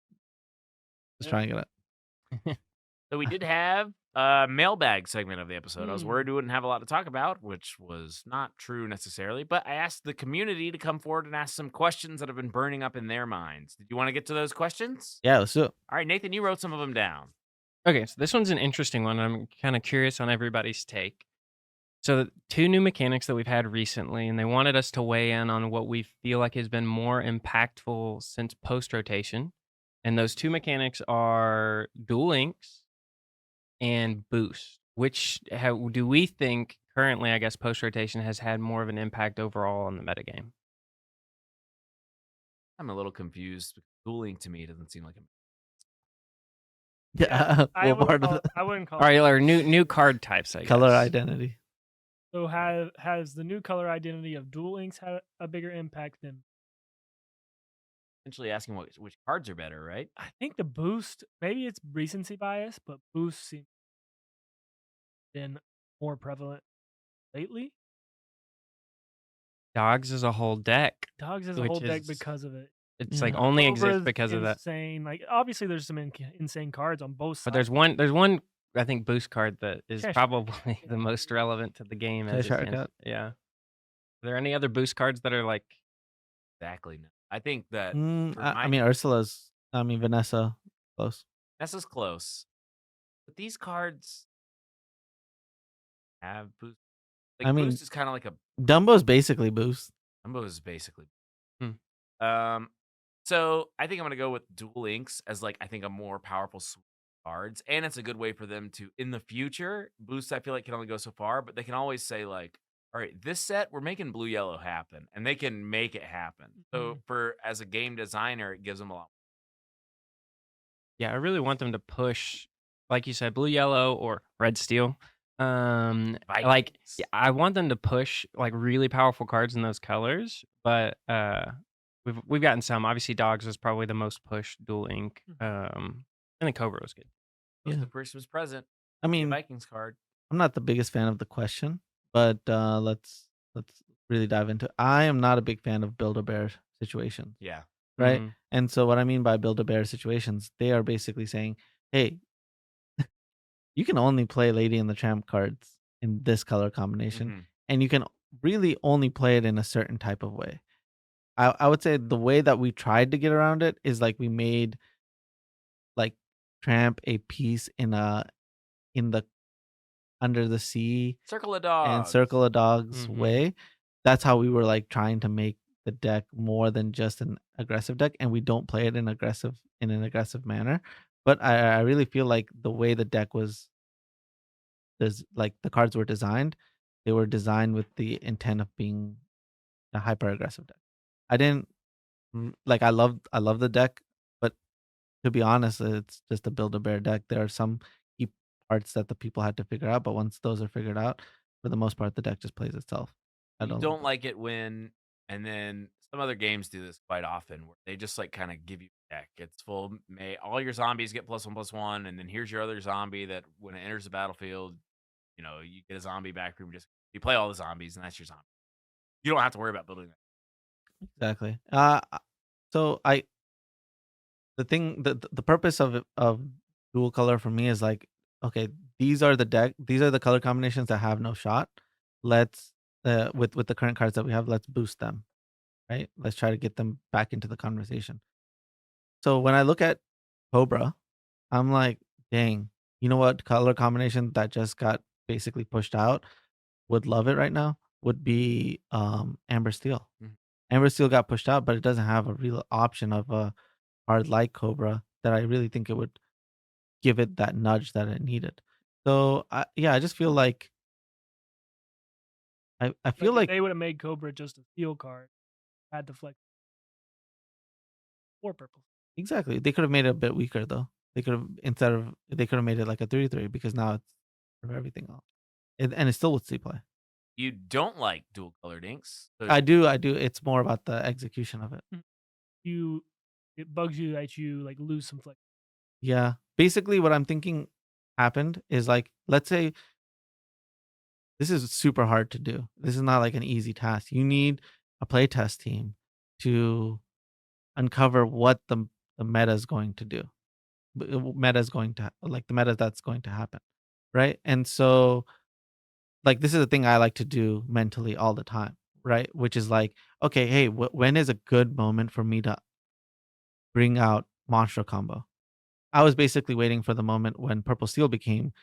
Just trying to get it. So we did have a mailbag segment of the episode. I was Hmm. worried we wouldn't have a lot to talk about, which was not true necessarily. But I asked the community to come forward and ask some questions that have been burning up in their minds. Did you want to get to those questions? Yeah, let's do it. All right, Nathan, you wrote some of them down. Okay, so this one's an interesting one. I'm kind of curious on everybody's take. So, 2 new mechanics that we've had recently, and they wanted us to weigh in on what we feel like has been more impactful since post rotation. And those 2 mechanics are Duel Links and Boost. Which do we think currently, I guess, post rotation has had more of an impact overall on the metagame? I'm a little confused. Dueling to me doesn't seem like a. Yeah, I what wouldn't part call of it, I wouldn't call All right, it. or new card types, I the color guess. identity? So has the new color identity of Duel Links had a bigger impact than Essentially asking which cards are better, right? I think the boost? Maybe it's recency bias, but boost seems been more prevalent lately. Dogs is a whole deck. Dogs has a Which whole deck is- because of it. It's Yeah. like only Cobra's exists because of that. insane. Like obviously, there's some insane cards on both sides. But there's one I think boost card that is Cheshire. probably the most relevant to the game. as it Cheshire stands. Cat. Yeah. Are there any other boost cards that are like? Exactly. No. I think that for I my- mean, Vanessa, close. Nessa's close. But these cards have boost. Like I mean, boost is kind of like a Dumbo's basically boost. Dumbo is basically. Hmm. So I think I'm gonna go with Duel Links as like I think a more powerful suite of cards, and it's a good way for them to in the future boost. I feel like can only go so far, but they can always say like, all right, this set we're making blue yellow happen, and they can make it happen. So for as a game designer, it gives them a lot. Yeah, I really want them to push, like you said, blue, yellow, or red, steel. Like Vikings. I want them to push like really powerful cards in those colors, but we've gotten some. Obviously, Dogs was probably the most pushed Dual Ink. And then Cobra was good. Goes Yeah. the Christmas present. I A mean, Vikings card. I'm not the biggest fan of the question, but let's really dive into it. I am not a big fan of Build-A-Bear situations, Yeah. right? Mhm. And so what I mean by Build-A-Bear situations, they are basically saying, hey, you can only play Lady and the Tramp cards in this color combination, Mhm. and you can really only play it in a certain type of way. I would say the way that we tried to get around it is like we made like Tramp a piece in the Under the Sea Circle of and Dogs. Circle of Dogs Mhm. way. That's how we were like trying to make the deck more than just an aggressive deck, and we don't play it in an aggressive manner. But I really feel like the way the deck was, there's like the cards were designed, they were designed with the intent of being a hyper aggressive deck. I didn't like I love the deck, but to be honest, it's just a build a bear deck. There are some key parts that the people had to figure out, but once those are figured out, for the most part, the deck just plays itself. I You don't. don't like it when, and then some other games do this quite often, where they just like kind of give you a deck. It's full. May all your zombies get +1/+1, and then here's your other zombie that when it enters the battlefield, you get a zombie back room. Just you play all the zombies, and that's your zombie. You don't have to worry about building that. Exactly. So the purpose of dual color for me is like, okay, these are the color combinations that have no shot. Let's with the current cards that we have, let's boost them, right? Let's try to get them back into the conversation. So when I look at Cobra, I'm like, dang, you know what color combination that just got basically pushed out would love it right now would be Amber Steel. Mhm. Amber Steel got pushed out, but it doesn't have a real option of a card like Cobra that I really think it would give it that nudge that it needed. So I just feel like I feel Like if like they would have made Cobra just a steel card, had the flex or purple. exactly they could have made it a bit weaker though. They could have made it like a 3/3 because now it's for everything else. And it still would see play. You don't like dual colored inks. So I do. It's more about the execution of it. It bugs you that you like lose some flex. Yeah. Basically, what I'm thinking happened is like, let's say this is super hard to do. This is not like an easy task. You need a playtest team to uncover what the meta is going to do. Meta is going to like the meta that's going to happen, right? And so, like, this is the thing I like to do mentally all the time, right? Which is like, okay, hey, when is a good moment for me to bring out monster combo? I was basically waiting for the moment when Purple Steel became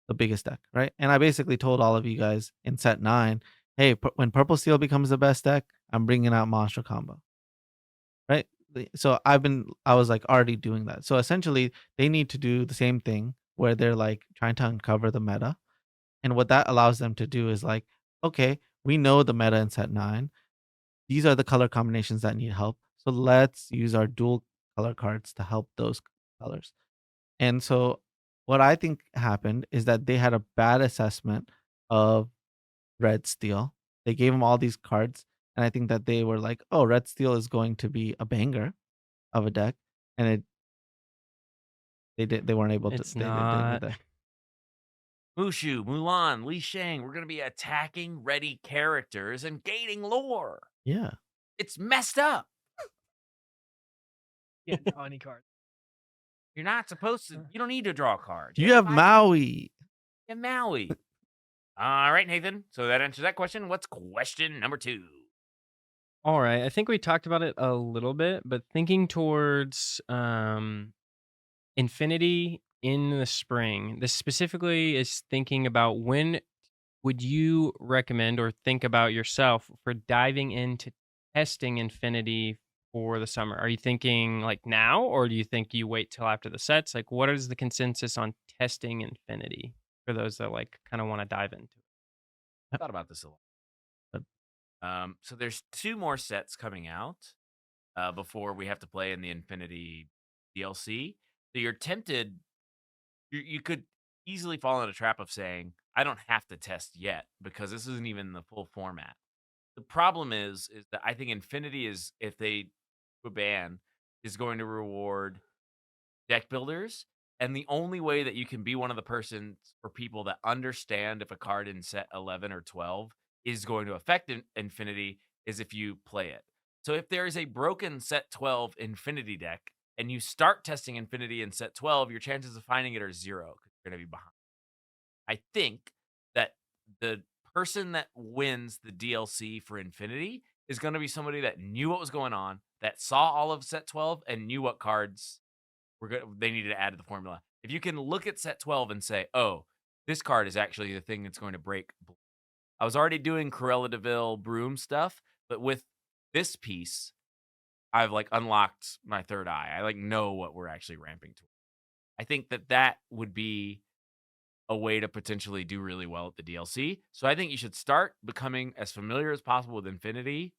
the biggest deck, right? And I basically told all of you guys in set 9, hey, when Purple Steel becomes the best deck, I'm bringing out Monster Combo, right? So I was like already doing that. So essentially, they need to do the same thing where they're like trying to uncover the meta. And what that allows them to do is like, okay, we know the meta in set 9. These are the color combinations that need help. So let's use our dual color cards to help those colors. And so what I think happened is that they had a bad assessment of Red Steel. They gave him all these cards, and I think that they were like, "Oh, Red Steel is going to be a banger of a deck," and they weren't able to. It's They didn't do not. that. Mushu, Mulan, Li Shang, we're gonna be attacking ready characters and gating lore. Yeah, It's messed up. Can't draw any card. You're not supposed to. You don't need to draw a card. you have five- Maui. You have Maui. All right, Nathan. So that answers that question. What's question number 2? All right. I think we talked about it a little bit, but thinking towards Infinity in the spring. This specifically is thinking about when would you recommend or think about yourself for diving into testing Infinity for the summer? Are you thinking like now, or do you think you wait till after the sets? Like, what is the consensus on testing Infinity for those that like kind of want to dive into it? Thought about this a lot. But So there's 2 more sets coming out before we have to play in the Infinity DLC. So you're tempted. You could easily fall in a trap of saying, "I don't have to test yet because this isn't even the full format." The problem is that I think Infinity is, if they do a ban, is going to reward deck builders, and the only way that you can be one of the persons or people that understand if a card in set 11 or 12 is going to affect Infinity is if you play it. So if there is a broken set 12 Infinity deck and you start testing Infinity in set 12, your chances of finding it are 0 because you're going to be behind. I think that the person that wins the DLC for Infinity is going to be somebody that knew what was going on, that saw all of set 12 and knew what cards they needed to add to the formula. If you can look at set 12 and say, "Oh, this card is actually the thing that's going to break." I was already doing Cruella DeVille broom stuff, but with this piece, I've like unlocked my third eye. I like know what we're actually ramping to. I think that that would be a way to potentially do really well at the DLC. So I think you should start becoming as familiar as possible with Infinity,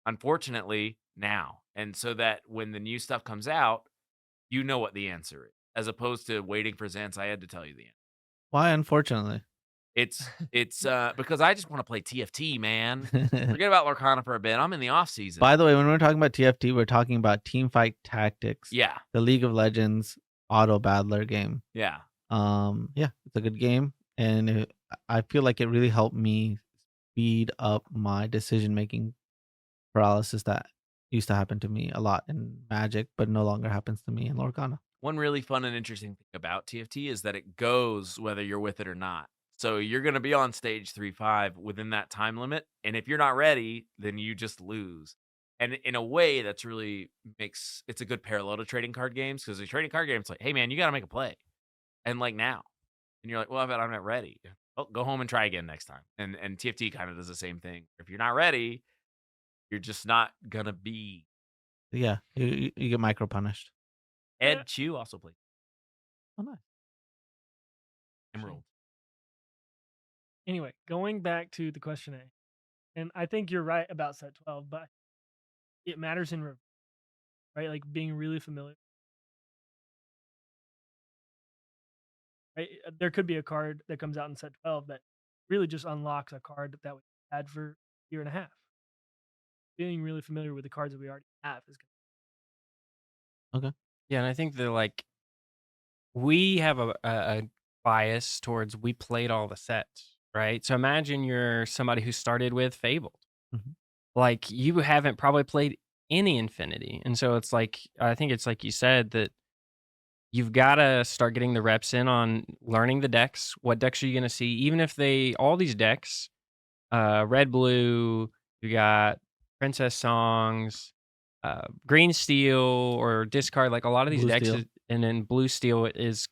unfortunately, now. And so that when the new stuff comes out, you know what the answer is, as opposed to waiting for Syed to tell you the answer. why, unfortunately? It's because I just want to play TFT, man. Forget about Lorcana for a bit. I'm in the off season. By the way, when we're talking about TFT, we're talking about Teamfight Tactics, Yeah, the League of Legends auto battler game. yeah. Yeah, it's a good game, and I feel like it really helped me speed up my decision making paralysis that used to happen to me a lot in Magic, but no longer happens to me in Lorcana. One really fun and interesting thing about TFT is that it goes whether you're with it or not. So you're going to be on stage 3-5 within that time limit, and if you're not ready, then you just lose. And in a way, that's really makes it's a good parallel to trading card games, because the trading card games like, hey man, you got to make a play, and like now, and you're like, well, but I'm not ready. Well, go home and try again next time. And TFT kind of does the same thing. If you're not ready, you're just not gonna be. Yeah, you get micro punished. Yeah. Ed Chu also played Oh, nice. Emerald. Anyway, going back to the question A, and I think you're right about set 12, but it matters in right? Like being really familiar. Right? There could be a card that comes out in set 12 that really just unlocks a card that we had for a year and a half. Being really familiar with the cards that we already have is good. Okay. Yeah, and I think that like we have a bias towards we played all the sets, right? So imagine you're somebody who started with Fabled. Mhm. Like you haven't probably played any Infinity. And so it's like I think it's like you said that you've got to start getting the reps in on learning the decks. What decks are you going to see? Even if all these decks, red, blue, you got Princess Songs, green steel or discard, like a lot of these Blue decks, steel. and then blue steel is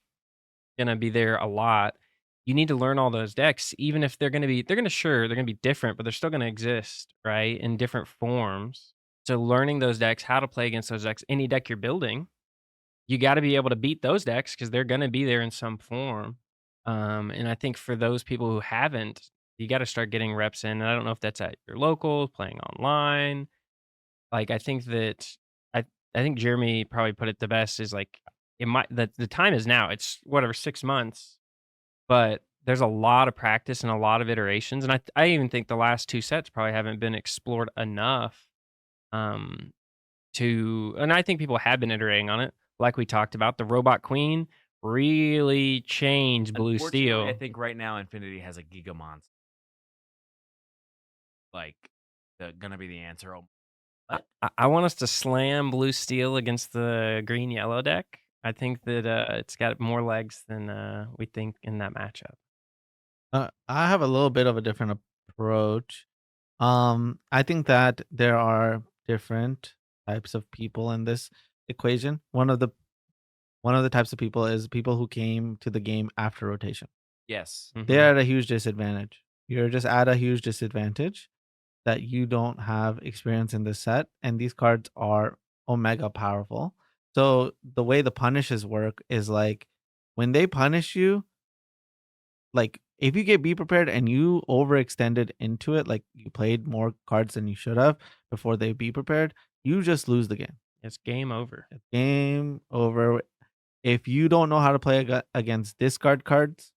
going to be there a lot. You need to learn all those decks, even if they're going to be different, but they're still going to exist, right? In different forms. So learning those decks, how to play against those decks, any deck you're building, you got to be able to beat those decks because they're going to be there in some form. And I think for those people who haven't, you got to start getting reps in. And I don't know if that's at your local, playing online. Like I think that I I think Jeremy probably put it the best is like it might the time is now. It's whatever 6 months, but there's a lot of practice and a lot of iterations. And I even think the last 2 sets probably haven't been explored enough. Um, and I think people have been iterating on it. Like we talked about, the Robot Queen really changed Blue Unfortunately, I Steel. think right now Infinity has a Giga Monster. Like, gonna be the answer. Oh, what? I want us to slam Blue Steel against the green yellow deck. I think that it's got more legs than we think in that matchup. I have a little bit of a different approach. I think that there are different types of people in this equation. One of the types of people is people who came to the game after rotation. Yes. they're at a huge disadvantage. You're just at a huge disadvantage that you don't have experience in this set, and these cards are omega powerful. So the way the punishes work is like when they punish you, like if you get be prepared and you overextended into it, like you played more cards than you should have before they be prepared, you just lose the game. It's game over. Game over. If you don't know how to play against discard cards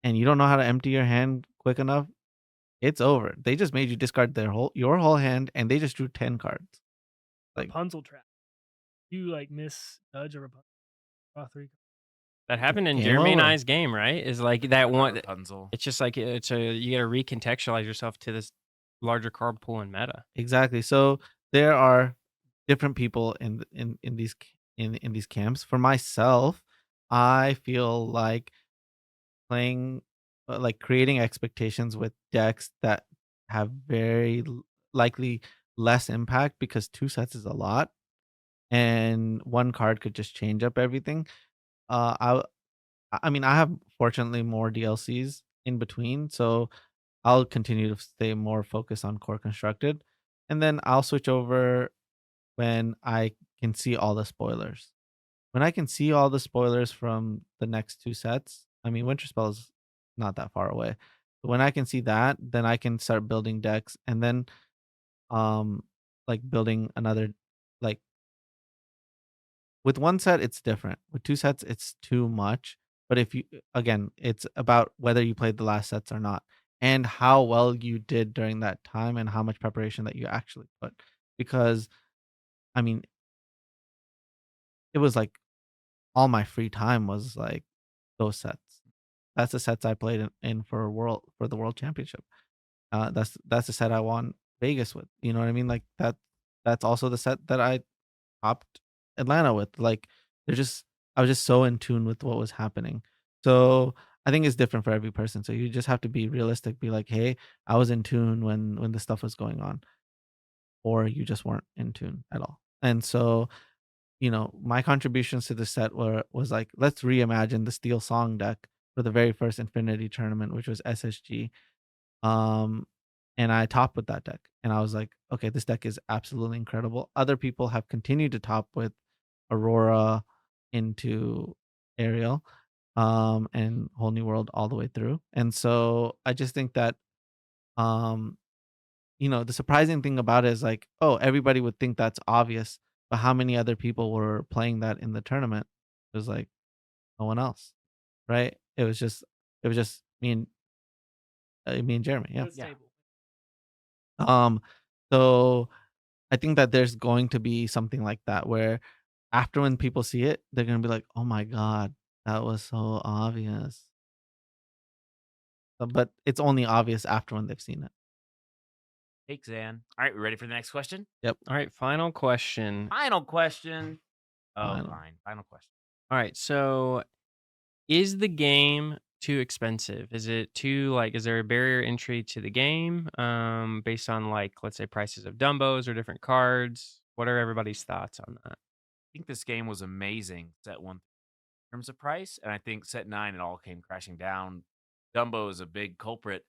and you don't know how to empty your hand quick enough, it's over. They just made you discard your whole hand, and they just drew 10 cards. Like Rapunzel trap. You like misjudge a Rapunzel. Draw 3 cards. That happened in Game Jeremy and over. I's game, right? Is like that About one. Rapunzel. It's just like you got to recontextualize yourself to this larger card pool and meta. exactly. So there are different people in these camps. For myself, I feel like playing like creating expectations with decks that have likely less impact because 2 sets is a lot and 1 card could just change up everything. Uh, I mean, I have fortunately more DLCs in between, so I'll continue to stay more focused on core constructed, and then I'll switch over when I can see all the spoilers. When I can see all the spoilers from the next 2 sets, I mean, Winterspell is not that far away. But when I can see that, then I can start building decks, and then like building another, like with 1 set it's different. With 2 sets it's too much. But if you again, it's about whether you played the last sets or not and how well you did during that time and how much preparation that you actually put. Because I mean, it was like all my free time was like those sets. That's the sets I played in for the world championship. That's the set I won Vegas with. You know what I mean? Like that's also the set that I topped Atlanta with. Like they're just I was just so in tune with what was happening. So I think it's different for every person. So you just have to be realistic. Be like, hey, I was in tune when the stuff was going on, or you just weren't in tune at all. And so my contributions to the set was like, let's reimagine the Steel Song deck for the very first Infinity tournament, which was SSG. Um, and I topped with that deck, and I was like, okay, this deck is absolutely incredible. Other people have continued to top with Aurora into Ariel, and Whole New World all the way through. And so I just think that, um, the surprising thing about it is like, oh, everybody would think that's obvious, but how many other people were playing that in the tournament? It was like no one else, right? It was just me and Jeremy, yeah. Good stable. Um, so I think that there's going to be something like that where after when people see it, they're gonna be like, "Oh my god, that was so obvious." But it's only obvious after when they've seen it. Take Zan. All right, we ready for the next question? All right, final question. Final question. Oh, Final. fine. Final question. All right, so is the game too expensive? Is it too is there a barrier entry to the game based on let's say prices of Dumbos or different cards? What are everybody's thoughts on that? I think this game was amazing. Set 1 in terms of price, and I think set 9 it all came crashing down. Dumbo is a big culprit.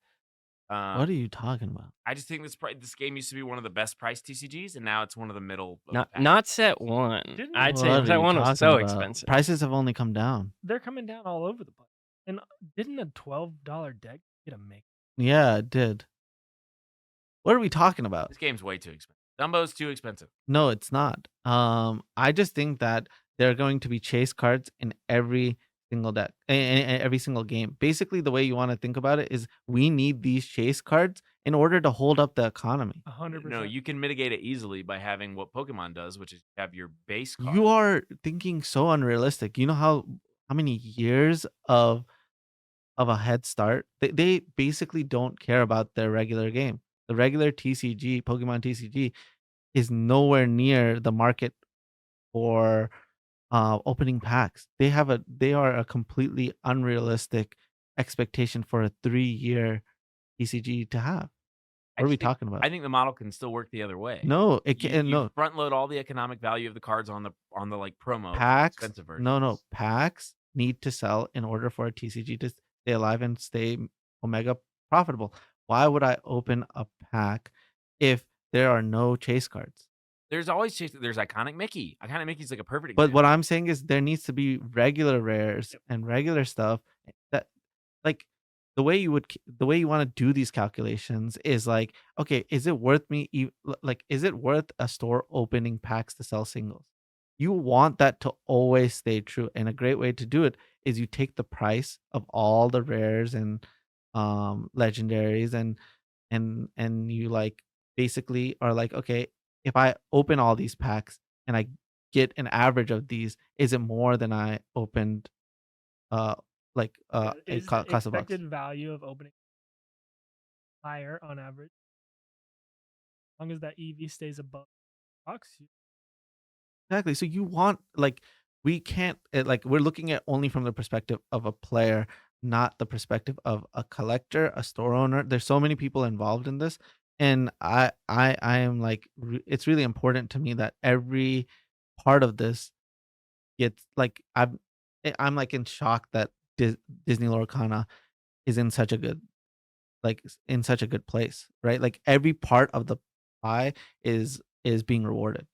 What are you talking about? I just think this game used to be one of the best priced TCGs, and now it's one of the middle. Of the pack. Not set 1. Didn't- I'd What say are set you 1 was talking so about? expensive. Prices have only come down. They're coming down all over the place. And didn't a $12 deck get a make? Yeah, it did. What are we talking about? This game's way too expensive. Dumbo's too expensive. No, it's not. I just think that there are going to be chase cards in every single deck, in every single game. Basically, the way you want to think about it is we need these chase cards in order to hold up the economy. 100%. No, you can mitigate it easily by having what Pokemon does, which is have your base card. You are thinking so unrealistic. You know how many years of a head start? They basically don't care about their regular game. The regular TCG, Pokemon TCG, is nowhere near the market for opening packs. They are a completely unrealistic expectation for a 3-year TCG to have. I What are we just think- talking about? I think the model can still work the other way. No, it You, can you no front load all the economic value of the cards on the like promo for the packs. expensive version. No, packs need to sell in order for a TCG to stay alive and stay Omega profitable. Why would I open a pack if there are no chase cards? There's always there's Iconic Mickey. Iconic Mickey's like a perfect But what example. I'm saying is there needs to be regular rares Yep. and regular stuff that like the way you want to do these calculations is like, okay, is it worth like is it worth a store opening packs to sell singles? You want that to always stay true. And a great way to do it is you take the price of all the rares and legendaries and you like basically are like, okay, if I open all these packs and I get an average of these, is it more than I opened uh like Yeah, a is the class of box? expected value of opening higher on average? As long as that EV stays above the box, Exactly. So you want like we can't like we're looking at only from the perspective of a player, not the perspective of a collector, a store owner. There's so many people involved in this, and I am like it's really important to me that every part of this gets like I'm like in shock that Disney Lorcana is in such a good in such a good place, right? Like every part of the pie is being rewarded.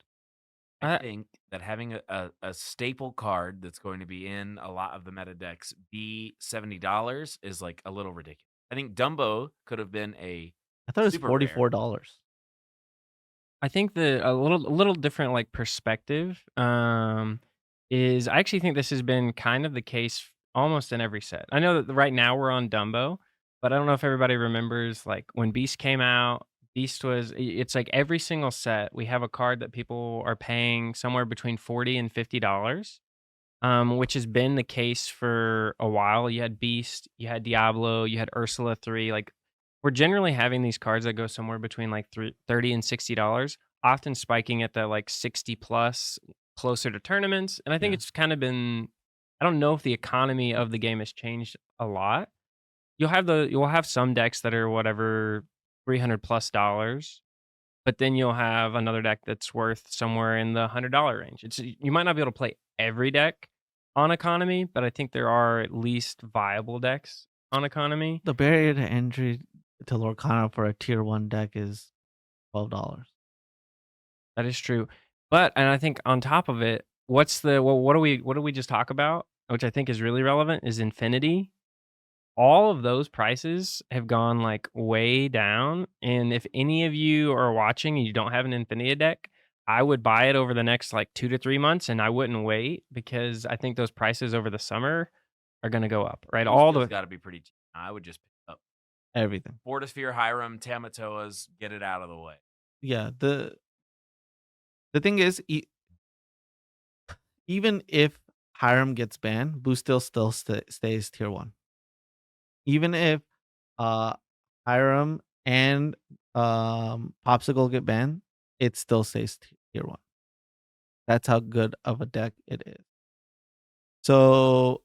I I think that having a staple card that's going to be in a lot of the meta decks be $70 is like a little ridiculous. I think Dumbo could have been a I thought it was super rare. $44. I think the a little different like perspective is I actually think this has been kind of the case almost in every set. I know that right now we're on Dumbo, but I don't know if everybody remembers like when Beast came out. Beast was it's like every single set we have a card that people are paying somewhere between $40 and $50, which has been the case for a while. You had Beast, you had Diablo, you had Ursula 3. Like, we're generally having these cards that go somewhere between like 30 and $60, often spiking at the like 60 plus closer to tournaments. And I think Yeah. it's kind of been, I don't know if the economy of the game has changed a lot. You'll have some decks that are whatever, 300 plus dollars, but then you'll have another deck that's worth somewhere in the $100 range. You might not be able to play every deck on economy, but I think there are at least viable decks on economy. The barrier to entry to Lorcana for a tier 1 deck is $12. That is true. But and I think on top of it, what do we just talk about, which I think is really relevant, is Infinity. All of those prices have gone like way down. And if any of you are watching and you don't have an Infinity deck, I would buy it over the next like 2 to 3 months and I wouldn't wait because I think those prices over the summer are going to go up, right? Blue All Steel's the got to be pretty cheap. I would just pick up Everything. Fortisphere, Hiram, Tamatoas, get it out of the way. Yeah, the thing is even if Hiram gets banned, Blue still stays tier 1. Even if uh Hiram and Popsicle get banned, it still stays tier 1. That's how good of a deck it is. So,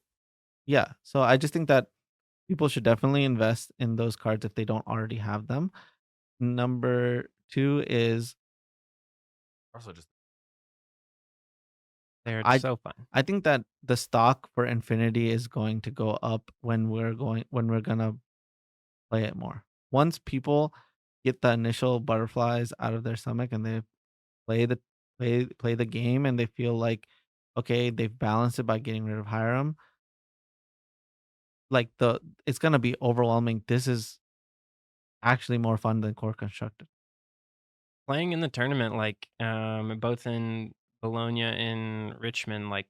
yeah. So I just think that people should definitely invest in those cards if they don't already have them. Number 2 is Also, just they're I so fun. I think that the stock for Infinity is going to go up when we're gonna play it more. Once people get the initial butterflies out of their stomach and they play the play the game and they feel like okay, they've balanced it by getting rid of Hiram, like it's gonna be overwhelming. This is actually more fun than core constructed. Playing in the tournament, like both in Bologna and Richmond, like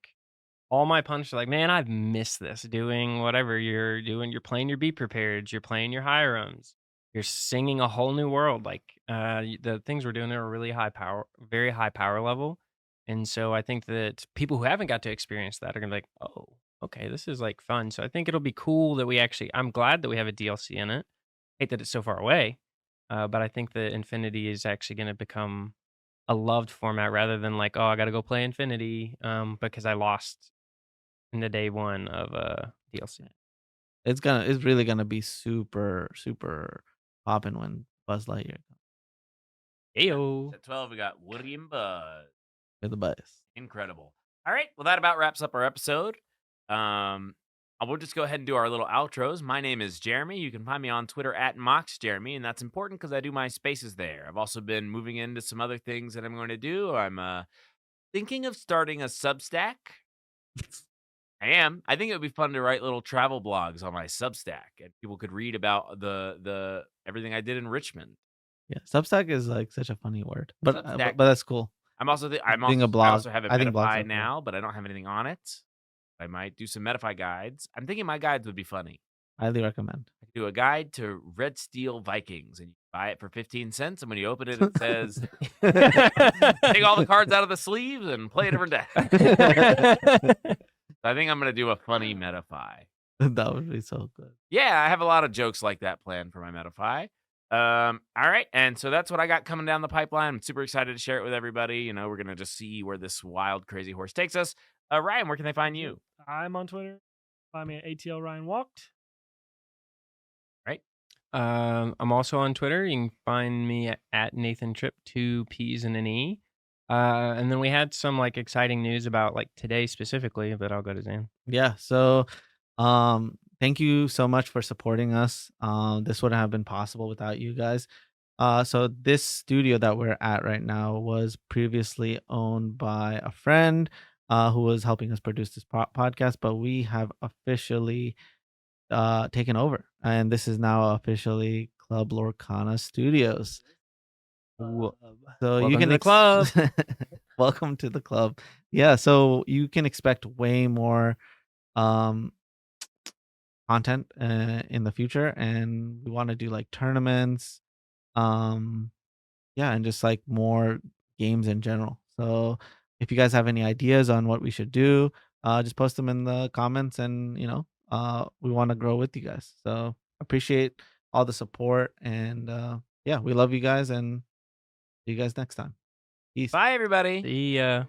all my opponents are like, "Man, I've missed this doing whatever you're doing. You're playing your Be Prepared, you're playing your Hirams, you're singing a whole new world." Like, the things we're doing there are really high power, very high power level, and so I think that people who haven't got to experience that are gonna be like, "Oh, okay, this is, like, fun." So I think it'll be cool that we actually I'm glad that we have a DLC in it. Hate that it's so far away, but I think that Infinity is actually gonna become a loved format rather than like, "Oh, I gotta go play Infinity, because I lost in the day one of DLC." It's really gonna be super super popping when Buzz Lightyear comes Ayo. at 12, we got Woody and Buzz. with the buzz. Incredible. All right. Well, that about wraps up our episode. Um, We'll just go ahead and do our little outros. My name is Jeremy. You can find me on Twitter at MoxJeremy, and that's important because I do my spaces there. I've also been moving into some other things that I'm going to do. I'm thinking of starting a Substack. I am. I think it would be fun to write little travel blogs on my Substack, and people could read about the everything I did in Richmond. Yeah, Substack is like such a funny word, but Substack. but that's cool. I'm also Being a I blog, also have a I think blogs are Metafy cool. now, but I don't have anything on it. I might do some Metafy guides. I'm thinking my guides would be funny. Highly recommend. I could do a guide to Red Steel Vikings, and you buy it for 15 cents. And when you open it, it says, "Take all the cards out of the sleeves and play a different deck." I think I'm gonna do a funny Metafy. That would be so good. Yeah, I have a lot of jokes like that planned for my Metafy. All right, and so that's what I got coming down the pipeline. I'm super excited to share it with everybody. You know, we're gonna just see where this wild, crazy horse takes us. Ryan, where can they find you? I'm on Twitter. Find me at ATL Ryan Walked. Right. I'm also on Twitter. You can find me at Nathan Tripp, 2 P's and an E. And then we had some like exciting news about like today specifically, but I'll go to Zan. Yeah. So, thank you so much for supporting us. This wouldn't have been possible without you guys. So this studio that we're at right now was previously owned by a friend, who was helping us produce this podcast, but we have officially taken over, and this is now officially Club Lorcana Studios. So you Welcome can to the club. welcome to the club. Yeah, so you can expect way more um content in the future, and we want to do like tournaments, um yeah, and just like more games in general. So if you guys have any ideas on what we should do, just post them in the comments, and we want to grow with you guys. So appreciate all the support, and yeah, we love you guys, and see you guys next time. Peace. Bye, everybody. See ya.